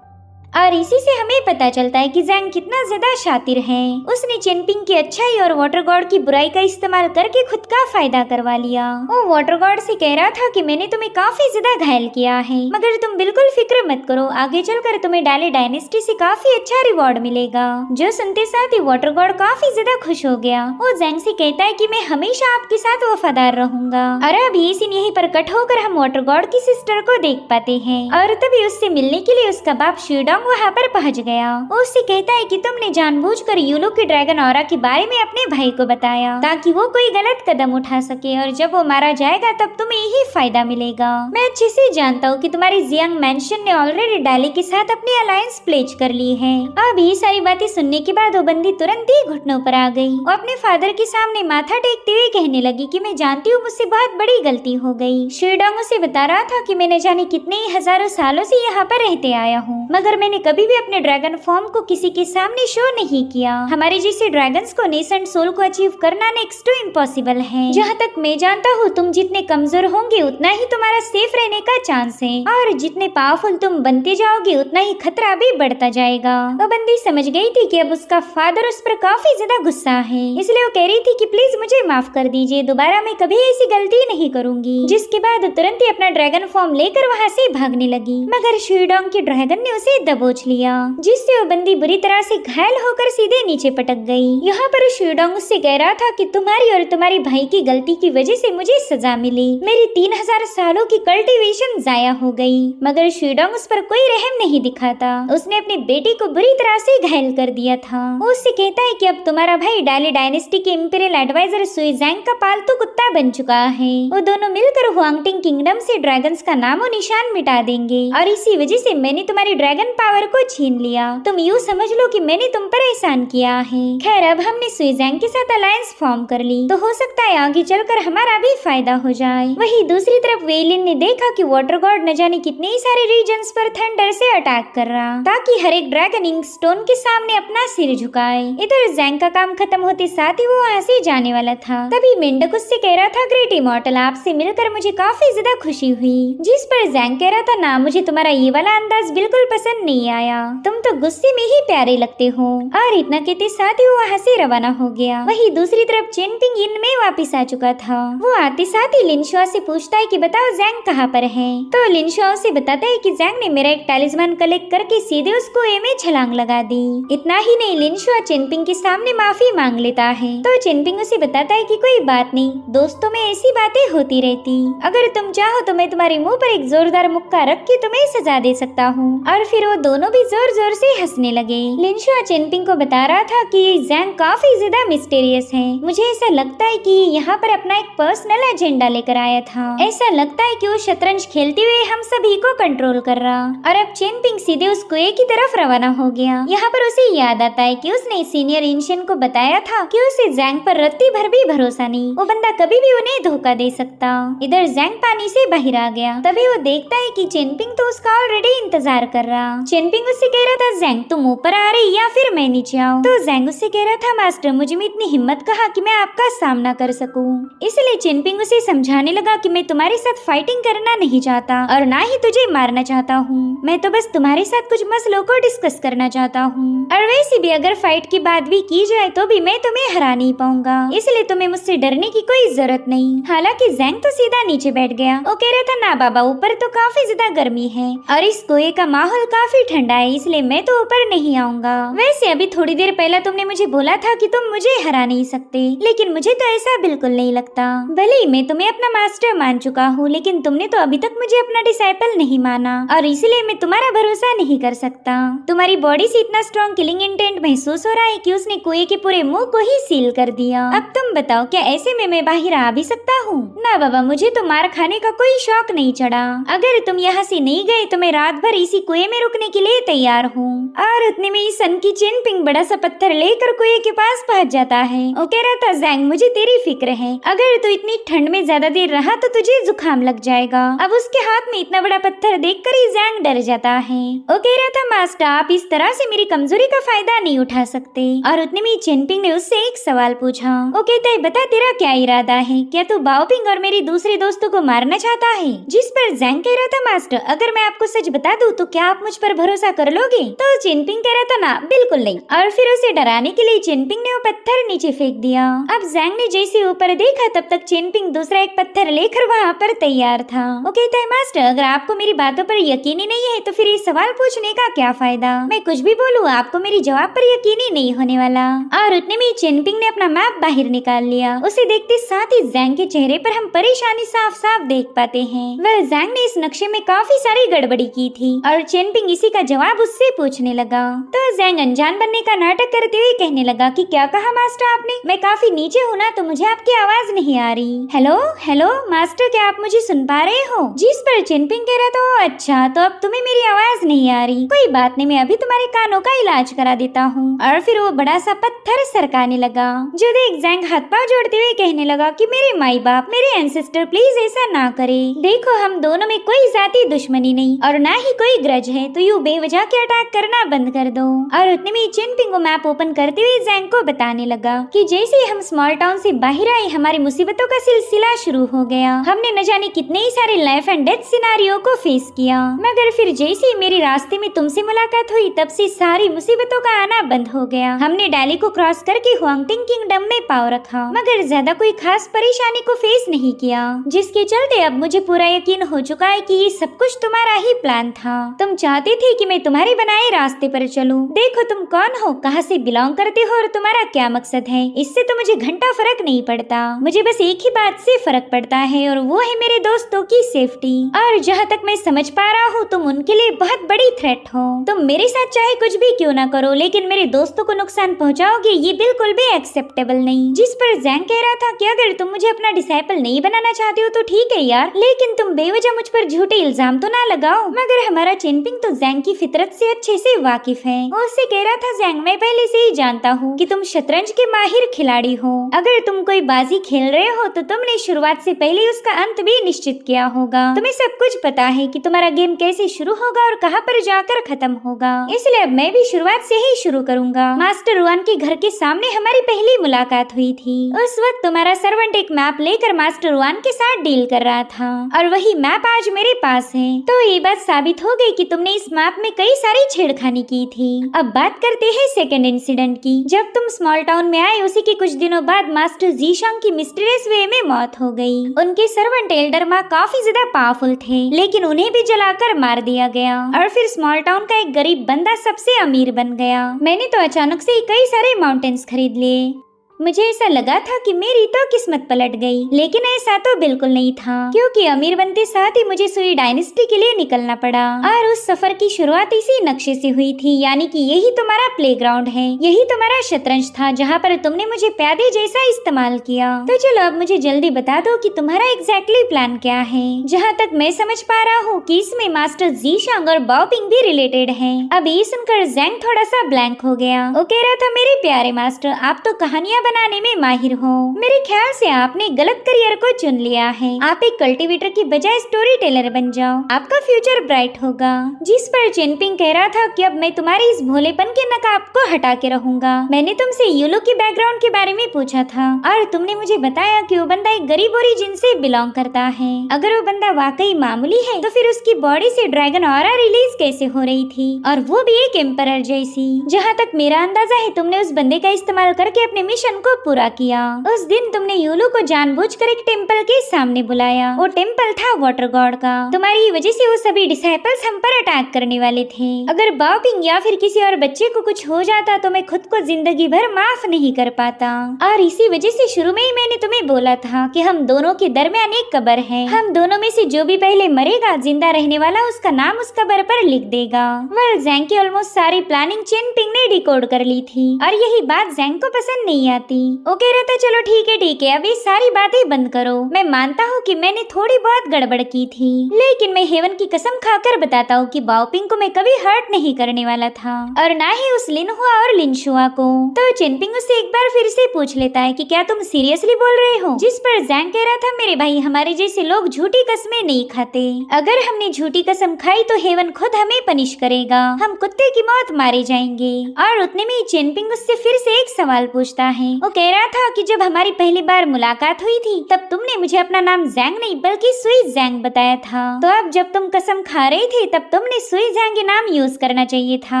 और इसी से हमें पता चलता है कि ज़ैंग कितना ज्यादा शातिर है। उसने चेनपिंग की अच्छाई और वाटर गॉड की बुराई का इस्तेमाल करके खुद का फायदा करवा लिया। वो वाटर गॉड से कह रहा था कि मैंने तुम्हें काफी ज्यादा घायल किया है, मगर तुम बिल्कुल फिक्र मत करो, आगे चलकर तुम्हें डाली डायनेस्टी से काफी अच्छा रिवॉर्ड मिलेगा। जो सुनते साथ ही वाटर गॉड काफी ज्यादा खुश हो गया। वो ज़ैंग से कहता है कि मैं हमेशा आपके साथ वफादार रहूंगा। और अब ये सीन यहीं पर कट होकर हम वाटर गॉड की सिस्टर को देख पाते हैं, और तभी उससे मिलने के लिए उसका बाप शीडोंग वहाँ पर पहुँच गया। वो उससे कहता है कि तुमने जानबूझकर यूलू के ड्रैगन ऑरा के बारे में अपने भाई को बताया ताकि वो कोई गलत कदम उठा सके, और जब वो मारा जाएगा तब तुम्हें यही फायदा मिलेगा। मैं अच्छे से जानता हूँ कि तुम्हारी जियांग मैंशन ने ऑलरेडी डाली के साथ अपनी अलायंस प्लेज कर ली है। अब ये सारी बातें सुनने के बाद वो बंदी तुरंत ही घुटनों पर आ गई और अपने फादर के सामने माथा टेकते हुए कहने लगी कि मैं जानती हूँ मुझसे बहुत बड़ी गलती हो गई। शीडोंग उसे बता रहा था कि मैंने जाने कितने ही हजारों सालों से यहाँ पर रहते आया हूँ, मगर मैंने कभी भी अपने ड्रैगन फॉर्म को किसी के सामने शो नहीं किया। हमारे जैसे ड्रैगन्स को नेसेंट सोल को अचीव करना नेक्स्ट टू इम्पॉसिबल है। जहाँ तक मैं जानता हूँ तुम जितने कमजोर होंगे उतना ही तुम्हारा सेफ रहने का चांस है, और जितने पावरफुल तुम बनते जाओगे उतना ही खतरा भी बढ़ता जाएगा। वो बंदी समझ गई थी कि अब उसका फादर उस पर काफी ज्यादा गुस्सा है, इसलिए वो कह रही थी कि प्लीज मुझे माफ कर दीजिए, दोबारा मैं कभी ऐसी गलती नहीं करूंगी। जिसके बाद तुरंत ही अपना ड्रैगन फॉर्म लेकर वहाँ से भागने लगी, मगर शीडोंग के ड्रैगन ने उसे दबोच लिया, जिससे वो बंदी बुरी तरह से घायल होकर सीधे नीचे पटक गई। यहाँ पर शीडोंग उससे कह रहा था कि तुम्हारी और तुम्हारे भाई की गलती की वजह से मुझे सजा मिली, मेरी 3000 सालों की कल्टीवेशन जाया हो गई, मगर शीडोंग उस पर कोई रहम नहीं दिखाता। उसने अपनी बेटी को बुरी तरह से घायल कर दिया था। वो उससे कहता है कि अब तुम्हारा भाई डाली डायनेस्टी के इंपीरियल एडवाइजर सुई ज़ैंग का पालतू कुत्ता बन चुका है। वो दोनों मिलकर हुआंगटिंग किंगडम से ड्रैगन्स का नामो निशान मिटा देंगे, और इसी वजह से मैंने तुम्हारी ड्रैगन पावर को छीन लिया। तुम यूँ समझ लो कि मैंने तुम पर एहसान किया है। खैर अब हमने सुई ज़ैंग के साथ अलायंस फॉर्म कर ली, तो हो सकता है आगे चलकर हमारा भी फायदा हो जाए। वहीं दूसरी तरफ वेलिन ने देखा कि वाटर गॉड न जाने कितने ही सारे रीजन्स पर थंडर से अटैक कर रहा, ताकि हर एक ड्रैगन इंक स्टोन के सामने अपना सिर झुकाए। इधर ज़ैंग का काम खत्म होते साथ ही वो वहाँ से जाने वाला था, तभी मेंढक उससे कह रहा था ग्रेट इमॉर्टल, आपसे मिलकर मुझे काफी ज्यादा खुशी हुई। जिस पर ज़ैंग कह रहा था ना, मुझे तुम्हारा ये वाला अंदाज बिल्कुल पसंद नहीं आया, तुम तो गुस्से में ही प्यारे लगते हो। और इतना कहते साथ ही वो वहाँ से रवाना हो गया। वहीं दूसरी तरफ चेनपिंग इन में वापस आ चुका था। वो आते साथ ही लिनशुआ से पूछता है कि बताओ ज़ैंग कहाँ पर है। तो लिनशुआ से बताता है कि ज़ैंग ने मेरा एक टैलिस्मान कलेक्ट करके सीधे उस कुएं में छलांग लगा दी। इतना ही नहीं, लिनशुआ चेनपिंग के सामने माफी मांग लेता है। तो चेनपिंग उसे बताता है कि कोई बात नहीं, दोस्तों में ऐसी बातें होती रहती, अगर तुम चाहो तो मैं तुम्हारे मुंह पर एक जोरदार मुक्का रख के तुम्हें सजा दे सकता हूँ। और फिर वो दोनों भी जोर जोर से हंसने लगे। लिनशुआ चेनपिंग को बता रहा था कि ज़ैंग काफी ज्यादा मिस्टीरियस है, मुझे ऐसा लगता है कि यहाँ पर अपना एक पर्सनल एजेंडा लेकर आया था। ऐसा लगता है कि वो शतरंज खेलते हुए हम सभी को कंट्रोल कर रहा। और अब चेनपिंग सीधे उस कुएं की तरफ रवाना हो गया। यहाँ पर उसे याद आता है कि उसने सीनियर एंशियन को बताया था कि उसे ज़ैंग पर रत्ती भर भी भरोसा नहीं, वो बंदा कभी भी उन्हें धोखा दे सकता। इधर ज़ैंग पानी से बाहर आ गया, तभी वो देखता है कि चेनपिंग तो उसका ऑलरेडी इंतजार कर रहा। चेनपिंग उससे कह रहा था ज़ैंग तुम ऊपर आ रही या फिर मैं नीचे आऊं। तो ज़ैंग उससे कह रहा था मास्टर मुझे में इतनी हिम्मत कहाँ कि मैं आपका सामना कर सकूं। इसलिए चेनपिंग उसे समझाने लगा कि मैं तुम्हारे साथ फाइटिंग करना नहीं चाहता और ना ही तुझे मारना चाहता हूँ, मैं तो बस तुम्हारे साथ कुछ मसलों को डिस्कस करना चाहता हूँ। और वैसे भी अगर फाइट की बात भी की जाए तो भी मैं तुम्हें हरा नहीं पाऊंगा, इसलिए तुम्हें मुझसे डरने की कोई जरूरत नहीं। हालांकि ज़ैंग तो सीधा नीचे बैठ गया। वो कह रहा था ना बाबा, ऊपर तो काफी ज्यादा गर्मी है और इस कुएं का माहौल काफी काफी ठंडा है, इसलिए मैं तो ऊपर नहीं आऊंगा। वैसे अभी थोड़ी देर पहले तुमने मुझे बोला था कि तुम मुझे हरा नहीं सकते, लेकिन मुझे तो ऐसा बिल्कुल नहीं लगता। भले ही मैं तुम्हें अपना मास्टर मान चुका हूँ, लेकिन तुमने तो अभी तक मुझे अपना डिसाइपल नहीं माना, और इसलिए मैं तुम्हारा भरोसा नहीं कर सकता। तुम्हारी बॉडी से इतना स्ट्रॉन्ग किलिंग इंटेंट महसूस हो रहा है कि उसने कुएं के पूरे मुंह को ही सील कर दिया। अब तुम बताओ, क्या ऐसे में मैं बाहर आ भी सकता हूँ? ना बाबा, मुझे तो मार खाने का कोई शौक नहीं चढ़ा। अगर तुम यहाँ से नहीं गए तो मैं रात भर इसी कुएं में रुकने के लिए तैयार हूँ। और उतने में सन की चिनपिंग बड़ा सा पत्थर लेकर कुएं के पास पहुँच जाता है। वो कह रहा था, ज़ैंग मुझे तेरी फिक्र है, अगर तू इतनी ठंड में ज्यादा देर रहा तो तुझे जुकाम लग जाएगा। अब उसके हाथ में इतना बड़ा पत्थर देखकर ही ज़ैंग डर जाता है। वो कह रहा था, मास्टर आप इस तरह से मेरी कमजोरी का फायदा नहीं उठा सकते। और उतने में चिनपिंग ने उससे एक सवाल पूछा। वो कहता है, बता तेरा क्या इरादा है? क्या तू बाओपिंग और मेरी दूसरे दोस्तों को मारना चाहता है? जिस पर ज़ैंग कह रहा था, मास्टर अगर मैं आपको सच बता दूं तो क्या आप मुझ पर भरोसा कर लोगे? तो चिनपिंग कह रहा था, ना बिल्कुल नहीं। और फिर उसे डराने के लिए चिनपिंग ने वो पत्थर नीचे फेंक दिया। अब ज़ैंग ने जैसे ऊपर देखा तब तक चिनपिंग दूसरा एक पत्थर लेकर वहाँ पर तैयार था। वो कहता है, मास्टर अगर आपको मेरी बातों पर यकीन ही नहीं है तो फिर ये सवाल पूछने का क्या फायदा? मैं कुछ भी बोलूँ आपको मेरी जवाब पर यकीन ही नहीं होने वाला। और उतने में चिनपिंग ने अपना मैप बाहर निकाल लिया। उसे देखते साथ ही ज़ैंग के चेहरे पर हम परेशानी साफ साफ देख पाते हैं। वह ज़ैंग ने इस नक्शे में काफी सारी गड़बड़ी की थी और चिनपिंग इसी का जवाब उससे पूछने लगा। तो ज़ैंग अनजान बनने का नाटक करते हुए कहने लगा कि क्या कहा मास्टर आपने? मैं काफी नीचे हूँ ना, तो मुझे आपकी आवाज नहीं आ रही। हेलो हेलो मास्टर, क्या आप मुझे सुन पा रहे हो? जिस पर चिनपिंग कह रहा था, अच्छा तो अब तुम्हें मेरी आवाज नहीं आ रही, कोई बात नहीं, मैं अभी तुम्हारे कानों का इलाज करा देता हूँ। और फिर वो बड़ा सा पत्थर सरकाने लगा। जो देख ज़ैंग हाथ पांव जोड़ते हुए कहने लगा कि मेरे माई बाप, मेरे एंसेस्टर प्लीज ऐसा ना करे। देखो हम दोनों में कोई जाती दुश्मनी नहीं और ना ही कोई ग्रज है, तो यूं बेवजह के अटैक करना बंद कर दो। और उतने में चिनपिंग को मैप ओपन करते हुए ज़ैंग को बताने लगा कि जैसे ही हम स्मॉल टाउन से बाहर आए हमारी मुसीबतों का सिलसिला शुरू हो गया। हमने न जाने कितने ही सारे लाइफ एंड डेथ सिनारियों को फेस किया, मगर फिर जैसे ही मेरे रास्ते में तुमसे मुलाकात हुई तब से सारी मुसीबतों का आना बंद हो गया। हमने डाली को क्रॉस करके हुआंगटिंग किंगडम में पाँव रखा, मगर ज्यादा कोई खास परेशानी को फेस नहीं किया, जिसके चलते अब मुझे पूरा यकीन हो चुका है कि ये सब कुछ तुम्हारा ही प्लान था। तुम चाहते थे कि मैं तुम्हारे बनाए रास्ते पर चलूं। देखो तुम कौन हो, कहाँ से बिलोंग करते हो और तुम्हारा क्या मकसद है, इससे तो मुझे घंटा फर्क नहीं पड़ता। मुझे बस एक ही बात से फर्क पड़ता है और वो है मेरे दोस्तों की सेफ्टी। और जहाँ तक मैं समझ पा रहा हूँ तुम उनके लिए बहुत बड़ी थ्रेट हो। तुम मेरे साथ चाहे कुछ भी क्यों ना करो, लेकिन मेरे दोस्तों को नुकसान पहुँचाओगे, ये बिल्कुल भी एक्सेप्टेबल नहीं। जिस पर ज़ैंग कह रहा था कि अगर तुम मुझे अपना डिसाइपल नहीं बनाना चाहते हो तो ठीक है यार, लेकिन तुम बेवजह मुझ पर झूठे इल्जाम तो ना लगाओ। मगर हमारा चिनपिंग तो ज़ैंग की फितरत से अच्छे से वाकिफ है। वो उससे कह रहा था, ज़ैंग मैं पहले से ही जानता हूँ कि तुम शतरंज के माहिर खिलाड़ी हो। अगर तुम कोई बाजी खेल रहे हो तो तुमने शुरुआत से पहले उसका अंत भी निश्चित किया होगा। तुम्हें सब कुछ पता है कि तुम्हारा गेम कैसे शुरू होगा और कहाँ पर जाकर खत्म होगा, इसलिए अब मैं भी शुरुआत से ही शुरू करूंगा। मास्टर रुआन के घर के सामने हमारी पहली मुलाकात हुई थी। उस वक्त तुम्हारा सर्वेंट एक मैप लेकर मास्टर रुआन के साथ डील कर रहा था और वही मैप आज मेरे पास है। तो ये बात साबित हो गई कि तुमने इस मैप में कई सारी छेड़खानी की थी। अब बात करते हैं सेकंड इंसिडेंट की। जब तुम स्मॉल टाउन में आए उसी के कुछ दिनों बाद मास्टर जीशांग की मिस्टीरियस वे में मौत हो गई। उनके सर्वेंट एल्डर माँ काफी ज्यादा पावरफुल थे, लेकिन उन्हें भी जलाकर मार दिया गया और फिर स्मॉल टाउन का एक गरीब बंदा सबसे अमीर बन गया। मैंने तो अचानक से ही कई सारे माउंटेन्स खरीद लिए। मुझे ऐसा लगा था कि मेरी तो किस्मत पलट गई, लेकिन ऐसा तो बिल्कुल नहीं था, क्योंकि अमीर बनते साथ ही मुझे सुई डायनेस्टी के लिए निकलना पड़ा। और उस सफर की शुरुआत इसी नक्शे से हुई थी, यानी कि यही तुम्हारा प्लेग्राउंड है, यही तुम्हारा शतरंज था जहाँ पर तुमने मुझे प्यादे जैसा इस्तेमाल किया। तो चलो अब मुझे जल्दी बता दो कि तुम्हारा एग्जैक्टली प्लान क्या है। जहाँ तक मैं समझ पा रहा हूँ कि इसमें मास्टर जीशांग और बाओपिंग भी रिलेटेड है। अब ये सुनकर ज़ैंग थोड़ा सा ब्लैंक हो गया। वो कह रहा था, मेरे प्यारे मास्टर आप तो कहानियाँ बनाने में माहिर हो। मेरे ख्याल से आपने गलत करियर को चुन लिया है। आप एक कल्टीवेटर की बजाय स्टोरी टेलर बन जाओ, आपका फ्यूचर ब्राइट होगा। जिस पर चिनपिंग कह रहा था कि अब मैं तुम्हारे इस भोलेपन के नकाब को हटा के रहूंगा। मैंने तुमसे यूलो की बैकग्राउंड के बारे में पूछा था और तुमने मुझे बताया कि वो बंदा एक गरीब ओरिजिन से बिलोंग करता है। अगर वो बंदा वाकई मामूली है तो फिर उसकी बॉडी से ड्रैगन ऑरा रिलीज कैसे हो रही थी, और वो भी एक एम्परर जैसी। जहाँ तक मेरा अंदाजा है तुमने उस बंदे का इस्तेमाल करके अपने मिशन को पूरा किया। उस दिन तुमने यूलू को जानबूझकर एक टेम्पल के सामने बुलाया। वो टेम्पल था वाटर गॉड का। तुम्हारी वजह से वो सभी डिसाइपल्स हम पर अटैक करने वाले थे। अगर बाओपिंग या फिर किसी और बच्चे को कुछ हो जाता तो मैं खुद को जिंदगी भर माफ नहीं कर पाता। और इसी वजह से शुरू में ही मैंने तुम्हें बोला था कि हम दोनों के दरमियान एक कब्र है। हम दोनों में से जो भी पहले मरेगा, जिंदा रहने वाला, उसका नाम उस कब्र पर लिख देगा। वेल, ज़ैंग की ऑलमोस्ट सारी प्लानिंग चेनपिंग ने डिकोड कर ली थी और यही बात ज़ैंग को पसंद नहीं आती। वो कह रहा था चलो ठीक है, अब ये सारी बातें बंद करो। मैं मानता हूँ कि मैंने थोड़ी बहुत गड़बड़ की थी, लेकिन मैं हेवन की कसम खाकर बताता हूँ कि बाओपिंग को मैं कभी हर्ट नहीं करने वाला था और ना ही उस लिनहुआ और लिनशुआ को। तो चेनपिंग उससे एक बार फिर से पूछ लेता है कि क्या तुम सीरियसली बोल रहे हो? जिस पर ज़ैंग कह रहा था मेरे भाई, हमारे जैसे लोग झूठी कस्में नहीं खाते। अगर हमने झूठी कसम खाई तो हेवन खुद हमें पनिश करेगा, हम कुत्ते की मौत मारे जाएंगे। और उतने में चेनपिंग उससे फिर से एक सवाल पूछता है। वो कह रहा था कि जब हमारी पहली बार मुलाकात हुई थी तब तुमने मुझे अपना नाम ज़ैंग नहीं बल्कि सुई ज़ैंग बताया था। तो अब जब तुम कसम खा रहे थे तब तुमने सुई ज़ैंग नाम यूज करना चाहिए था,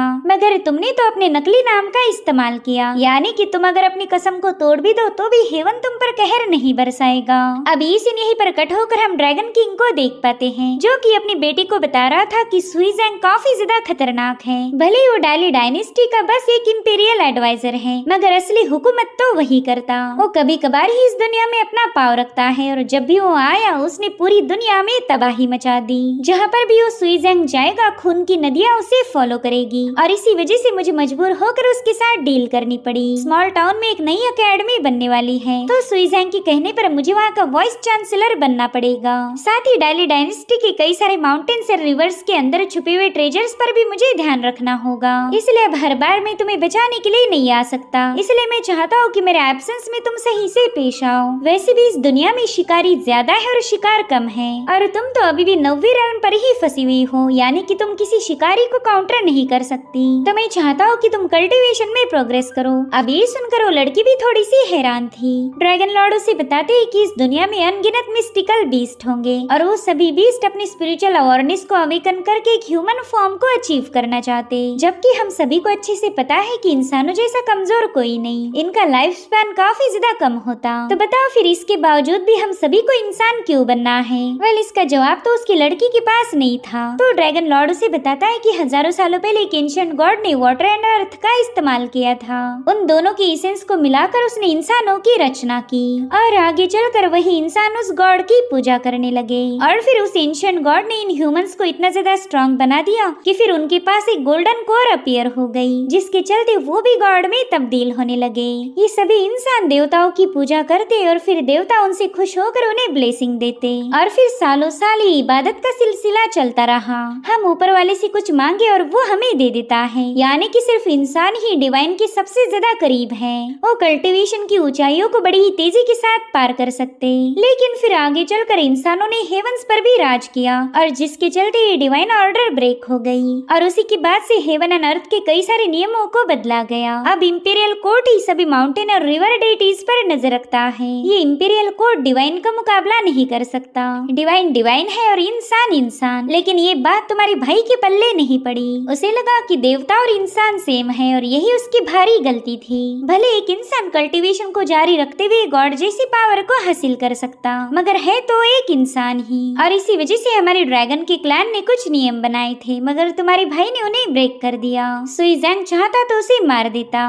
मगर तुमने तो अपने नकली नाम का इस्तेमाल किया। यानी कि तुम अगर अपनी कसम को तोड़ भी दो तो भी हेवन तुम पर कहर नहीं बरसाएगा। अब इस यहीं पर कट होकर हम ड्रैगन किंग को देख पाते हैं, जो कि अपनी बेटी को बता रहा था कि सुई ज़ैंग काफी ज्यादा खतरनाक है। भले ही वो डाली डायनेस्टी का बस एक इंपीरियल एडवाइजर है, मगर असली हुकूमत तो वही करता। वो कभी कभार ही इस दुनिया में अपना पाव रखता है और जब भी वो आया उसने पूरी दुनिया में तबाही मचा दी। जहाँ पर भी वो सुई ज़ैंग जाएगा खून की नदियाँ उसे फॉलो करेगी और इसी वजह से मुझे मजबूर होकर उसके साथ डील करनी पड़ी। स्मॉल टाउन में एक नई अकेडमी बनने वाली है, तो सुई ज़ैंग के कहने पर मुझे वहाँ का वाइस चांसलर बनना पड़ेगा। साथ ही डाली डायनेस्टी के कई सारे माउंटेन्स और रिवर्स के अंदर छुपे हुए ट्रेजर्स पर भी मुझे ध्यान रखना होगा। इसलिए अब हर बार मैं तुम्हें बचाने के लिए नहीं आ सकता, इसलिए मैं चाहता हूँ कि मेरे एब्सेंस में तुम सही से पेश आओ। वैसे भी इस दुनिया में शिकारी ज्यादा है और शिकार कम है, और तुम तो अभी भी 9वीं रेल्म पर ही फंसी हुई हो, यानी कि तुम किसी शिकारी को काउंटर नहीं कर सकती। तो मैं चाहता हूँ कि तुम कल्टीवेशन में प्रोग्रेस करो। अब ये सुनकर वो लड़की भी थोड़ी सी हैरान थी। ड्रैगन लॉर्ड उसे बताते हैं कि इस दुनिया में अनगिनत मिस्टिकल बीस्ट होंगे और वो सभी बीस्ट अपनी स्पिरिचुअल अवेयरनेस को अवेकन करके एक ह्यूमन फॉर्म को अचीव करना चाहते, जबकि हम सभी को अच्छे से पता है कि इंसानों जैसा कमजोर कोई नहीं, इनका लाइफ स्पैन काफी ज्यादा कम होता। तो बताओ फिर इसके बावजूद भी हम सभी को इंसान क्यों बनना है? वेल, इसका जवाब तो उसकी लड़की के पास नहीं था। तो ड्रैगन लॉर्ड उसे बताता है कि हजारों सालों पहले एक एंशिएंट गॉड ने वाटर एंड अर्थ का इस्तेमाल किया था। उन दोनों की एसेंस को मिलाकर उसने इंसानों की रचना की और आगे चलकर वही इंसान उस गॉड की पूजा करने लगे। और फिर उस एंशिएंट गॉड ने इन ह्यूमंस को इतना ज्यादा स्ट्रॉन्ग बना दिया कि फिर उनके पास एक गोल्डन कोर अपीयर हो गई, जिसके चलते वो भी गॉड में तब्दील होने लगे। ये सभी इंसान देवताओं की पूजा करते और फिर देवता उनसे खुश होकर उन्हें ब्लेसिंग देते और फिर सालों साल ये इबादत का सिलसिला चलता रहा। हम ऊपर वाले से कुछ मांगे और वो हमें दे देता है, यानी कि सिर्फ इंसान ही डिवाइन के सबसे ज्यादा करीब है। वो कल्टीवेशन की ऊंचाइयों को बड़ी ही तेजी के साथ पार कर सकते, लेकिन फिर आगे चलकर इंसानों ने हेवंस पर भी राज किया और जिसके चलते ये डिवाइन ऑर्डर ब्रेक हो गई और उसी के बाद से हेवन एंड अर्थ के कई सारे नियमों को बदला गया। अब इंपीरियल कोर्ट ही सभी माउंटेन और रिवर डेटीज पर नजर रखता है। ये इंपीरियल कोर्ट डिवाइन का मुकाबला नहीं कर सकता। डिवाइन डिवाइन है और इंसान इंसान, लेकिन ये बात तुम्हारे भाई के पल्ले नहीं पड़ी। उसे लगा कि देवता और इंसान सेम है और यही उसकी भारी गलती थी। भले एक इंसान कल्टीवेशन को जारी रखते हुए गॉड जैसी पावर को हासिल कर सकता, मगर है तो एक इंसान ही। और इसी वजह से हमारे ड्रैगन के क्लैन ने कुछ नियम बनाए थे, मगर तुम्हारे भाई ने उन्हें ब्रेक कर दिया। सुई ज़ैंग चाहता तो उसे मार देता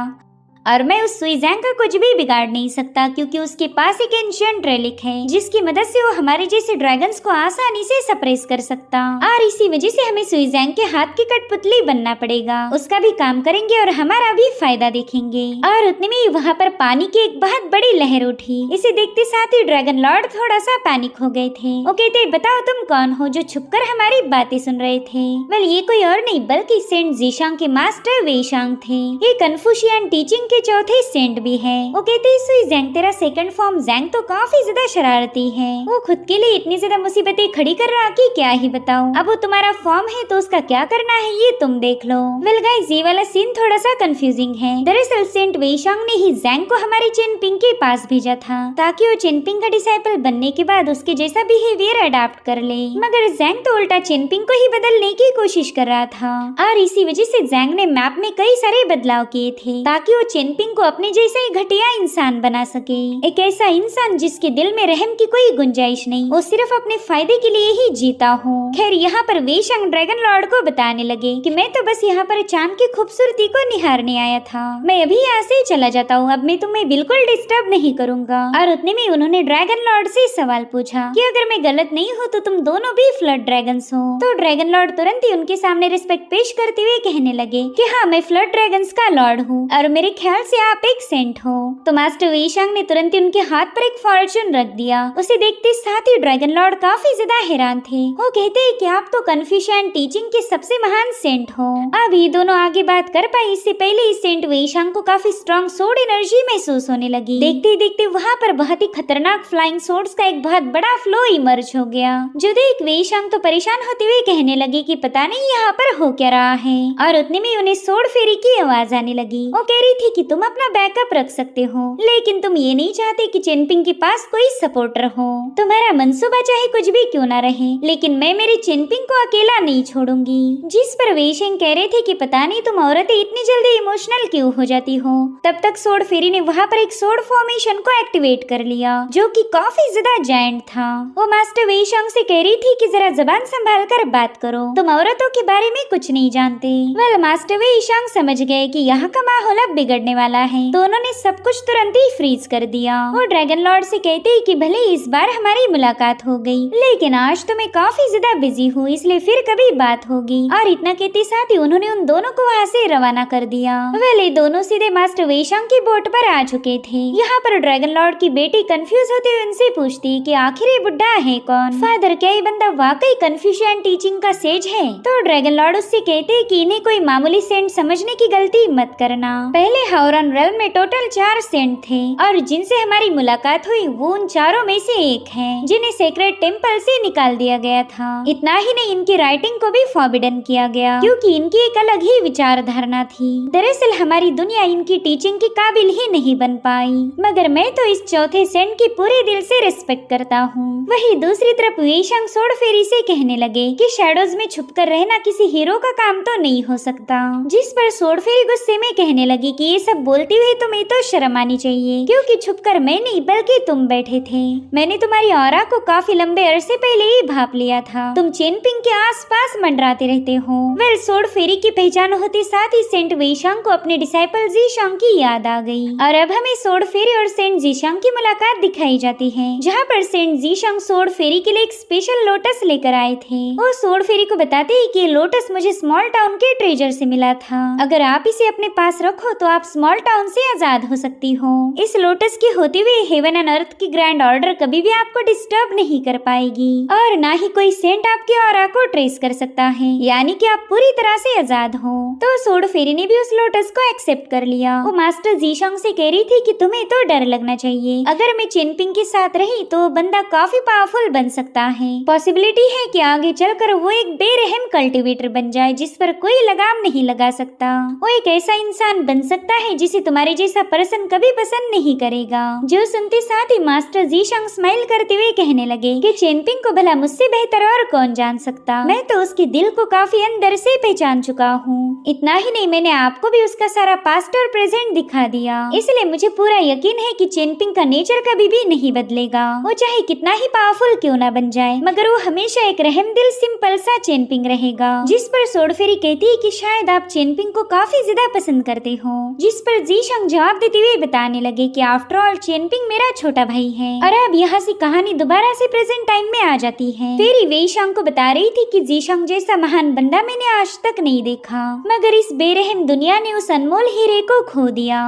और मैं उस सुई ज़ैंग का कुछ भी बिगाड़ नहीं सकता, क्योंकि उसके पास एक एंशिएंट रेलिक है जिसकी मदद से वो हमारे जैसे ड्रैगन्स को आसानी से सप्रेस कर सकता। और इसी वजह से हमें सुई ज़ैंग के हाथ की कठपुतली बनना पड़ेगा। उसका भी काम करेंगे और हमारा भी फायदा देखेंगे। और उतने में वहाँ पर पानी की एक बहुत बड़ी लहर उठी। इसे देखते साथ ही ड्रैगन लॉर्ड थोड़ा सा पैनिक हो गए थे। वो कहते, बताओ तुम कौन हो जो छुपकर हमारी बातें सुन रहे थे? वेल, ये कोई और नहीं बल्कि सेंट ज़ीशांग के मास्टर वेईशांग थे। ये कन्फ्यूशियन टीचिंग के चौथे सेंट भी है। वो कहते, सुई ज़ैंग तेरा सेकंड फॉर्म ज़ैंग तो काफी ज्यादा शरारती है। वो खुद के लिए इतनी ज्यादा मुसीबतें खड़ी कर रहा कि क्या ही बताऊं। अब वो तुम्हारा फॉर्म है तो उसका क्या करना है ये तुम देख लो। वेल गाइस, ये वाला सीन थोड़ा सा कंफ्यूजिंग है। दरअसल सेंट वेईशांग ने ही ज़ैंग को हमारे चेनपिंग के पास भेजा था ताकि वो चेनपिंग का डिसाइपल बनने के बाद उसके जैसा बिहेवियर अडॉप्ट कर ले, मगर ज़ैंग तो उल्टा चेनपिंग को ही बदलने की कोशिश कर रहा था। और इसी वजह से ज़ैंग ने मैप में कई सारे बदलाव किए थे ताकि वो चेनपिंग को अपने जैसा ही घटिया इंसान बना सके, एक ऐसा इंसान जिसके दिल में रहम की कोई गुंजाइश नहीं, वो सिर्फ अपने फायदे के लिए ही जीता हो। खैर यहाँ पर वे शांग ड्रैगन लॉर्ड को बताने लगे कि मैं तो बस यहाँ पर चांद की खूबसूरती को निहारने आया था, मैं अभी यहाँ से चला जाता हूँ, अब मैं तुम्हें बिल्कुल डिस्टर्ब नहीं करूँगा। और उतने में उन्होंने ड्रैगन लॉर्ड से सवाल पूछा कि अगर मैं गलत नहीं हूँ तो तुम दोनों भी फ्लड ड्रैगन्स हो। तो ड्रैगन लॉर्ड तुरंत ही उनके सामने रिस्पेक्ट पेश करते हुए कहने लगे कि हाँ, मैं फ्लड ड्रैगन्स का लॉर्ड हूँ और मेरे ख्याल से आप एक सेंट हो। तो मास्टर वे शांग ने तुरंत ही उनके हाथ पर एक फॉर्चून रख दिया। उसे देखते साथ ही ड्रैगन लॉर्ड काफी ज्यादा हैरान थे। वो कहते हैं कि आप तो कन्फ्यूशियन टीचिंग के सबसे महान सेंट हो। अभी दोनों आगे बात कर पाए इससे पहले ही सेंट वे शांग को काफी स्ट्रॉन्ग सोर्ड एनर्जी महसूस होने लगी। देखते देखते वहाँ पर बहुत ही खतरनाक फ्लाइंग सोर्ड्स का एक बहुत बड़ा फ्लो इमर्ज हो गया। जो देख वे शांग तो परेशान होते हुए कहने लगी कि पता नहीं यहाँ पर हो क्या रहा है। और उतने में उन्हें सोर्ड फेरी की आवाज आने लगी। वो कह रही थी कि तुम अपना बैकअप रख सकते हो, लेकिन तुम ये नहीं चाहते कि चेनपिंग के पास कोई सपोर्टर हो। तुम्हारा मंसूबा चाहे कुछ भी क्यों ना रहे, लेकिन मैं मेरे चेनपिंग को अकेला नहीं छोड़ूंगी। जिस पर वे शांग कह रहे थे कि पता नहीं तुम औरतें इतनी जल्दी इमोशनल क्यों हो जाती हो। तब तक सोर्ड फेरी ने वहाँ पर एक सोर्ड फॉर्मेशन को एक्टिवेट कर लिया, जो कि काफी ज्यादा जायंट था। वो मास्टर वे शांग से कह रही थी कि जरा जबान संभाल कर बात करो, तुम औरतों के बारे में कुछ नहीं जानते। वेल मास्टर वे शांग समझ गए कि यहाँ का माहौल अब बिगड़ने वाला है, तो उन्होंने सब कुछ तुरंत ही फ्रीज कर दिया। वो ड्रैगन लॉर्ड से कहते हैं कि भले इस बार हमारी मुलाकात हो गई, लेकिन आज तो मैं काफी ज्यादा बिजी हूँ, इसलिए फिर कभी बात होगी। और इतना कहते साथ ही उन्होंने उन दोनों को वहाँ से रवाना कर दिया। वेल ये दोनों सीधे मास्टर वे शांग की बोट पर आ चुके थे। यहाँ पर ड्रैगन लॉर्ड की बेटी कंफ्यूज होते हुए उनसे पूछती कि आखिर ये बुड्ढा है कौन। फादर, क्या ये बंदा वाकई कन्फ्यूशियन टीचिंग का सेज है? तो ड्रैगन लॉर्ड उससे कहते हैं कि इन्हें कोई मामूली सेंट समझने की गलती मत करना। पहले हावरन रेल्म में टोटल 4 सेंट थे और जिनसे हमारी मुलाकात हुई वो उन चारों में से एक है, जिन्हें सेक्रेट टेम्पल से निकाल दिया गया था। इतना ही नहीं, इनकी राइटिंग को भी फॉरबिडन किया गया, क्योंकि इनकी एक अलग ही विचारधारा थी। दरअसल हमारी दुनिया इनकी टीचिंग के काबिल ही नहीं बन पाई, मगर मैं तो इस चौथे सेंट की पूरे दिल से रिस्पेक्ट करता हूँ। वही दूसरी तरफ वे शांग सोर्ड फेरी से कहने लगे कि शैडोज में छुपकर रहना किसी हीरो का काम तो नहीं हो सकता। जिस पर सोर्ड फेरी गुस्से में कहने लगी कि ये सब बोलती हुई तुम्हें तो शर्म आनी चाहिए, क्योंकि छुपकर मैं नहीं बल्कि तुम बैठे थे। मैंने तुम्हारी ऑरा को काफी लंबे अरसे पहले ही भाप लिया था, तुम चेनपिंग के आसपास मंडराते रहते हो। वेल सोर्ड फेरी की पहचान होते साथ ही सेंट वे शांग को अपने डिसाइपल जी शांग की याद आ गई। और अब हमें सोर्ड फेरी और सेंट जी शांग की मुलाकात दिखाई जाती है, जहाँ पर सेंट जी शांग सोर्ड फेरी के लिए एक स्पेशल लोटस लेकर आए थे। वो सोर्ड फेरी को बताते हैं कि लोटस मुझे स्मॉल टाउन के ट्रेजर से मिला था, अगर आप इसे अपने पास रखो तो आप स्मॉल टाउन से आजाद हो सकती हो। इस लोटस के होते हुए हेवन एंड अर्थ की ग्रैंड ऑर्डर कभी भी आपको डिस्टर्ब नहीं कर पाएगी, और ना ही कोई सेंट आपके ऑरा को ट्रेस कर सकता है, यानी कि आप पूरी तरह से आजाद हो। तो सोर्ड फेरी ने भी उस लोटस को एक्सेप्ट कर लिया। वो मास्टर जी शांग से कह रही थी कि तुम्हें तो डर लगना चाहिए, अगर मैं चेनपिंग के साथ रही तो बंदा काफी पावरफुल बन सकता है। पॉसिबिलिटी है कि आगे चलकर वो एक बेरहम कल्टीवेटर बन जाए जिस पर कोई लगाम नहीं लगा सकता। वो एक ऐसा इंसान बन सकता है जिसे तुम्हारे जैसा पर्सन कभी पसंद नहीं करेगा। जो सुनते साथ ही मास्टर जी शांग स्माइल करते हुए कहने लगे कि चेनपिंग को भला मुझसे बेहतर और कौन जान सकता, मैं तो उसके दिल को काफी अंदर से पहचान चुका हूँ। इतना ही नहीं, मैंने आपको भी उसका सारा पास्ट और प्रेजेंट दिखा दिया, इसलिए मुझे पूरा यकीन है कि चेनपिंग का नेचर कभी भी नहीं बदलेगा। वो चाहे कितना ही पावरफुल क्यों ना बन जाए, मगर वो हमेशा एक रहमदिल सिंपल सा चेनपिंग रहेगा। जिस पर सोर्ड फेरी कहती है कि शायद आप चेनपिंग को काफी ज्यादा पसंद करते हो। जिस पर जी शांग जवाब देते हुए बताने लगे कि आफ्टर ऑल चेनपिंग मेरा छोटा भाई है। और अब यहाँ से कहानी दोबारा से प्रेजेंट टाइम में आ जाती है। फेरी वे शांग को बता रही थी कि जी शांग जैसा महान बंदा मैंने आज तक नहीं देखा, मगर इस बेरहम दुनिया ने उस अनमोल हीरे को खो दिया।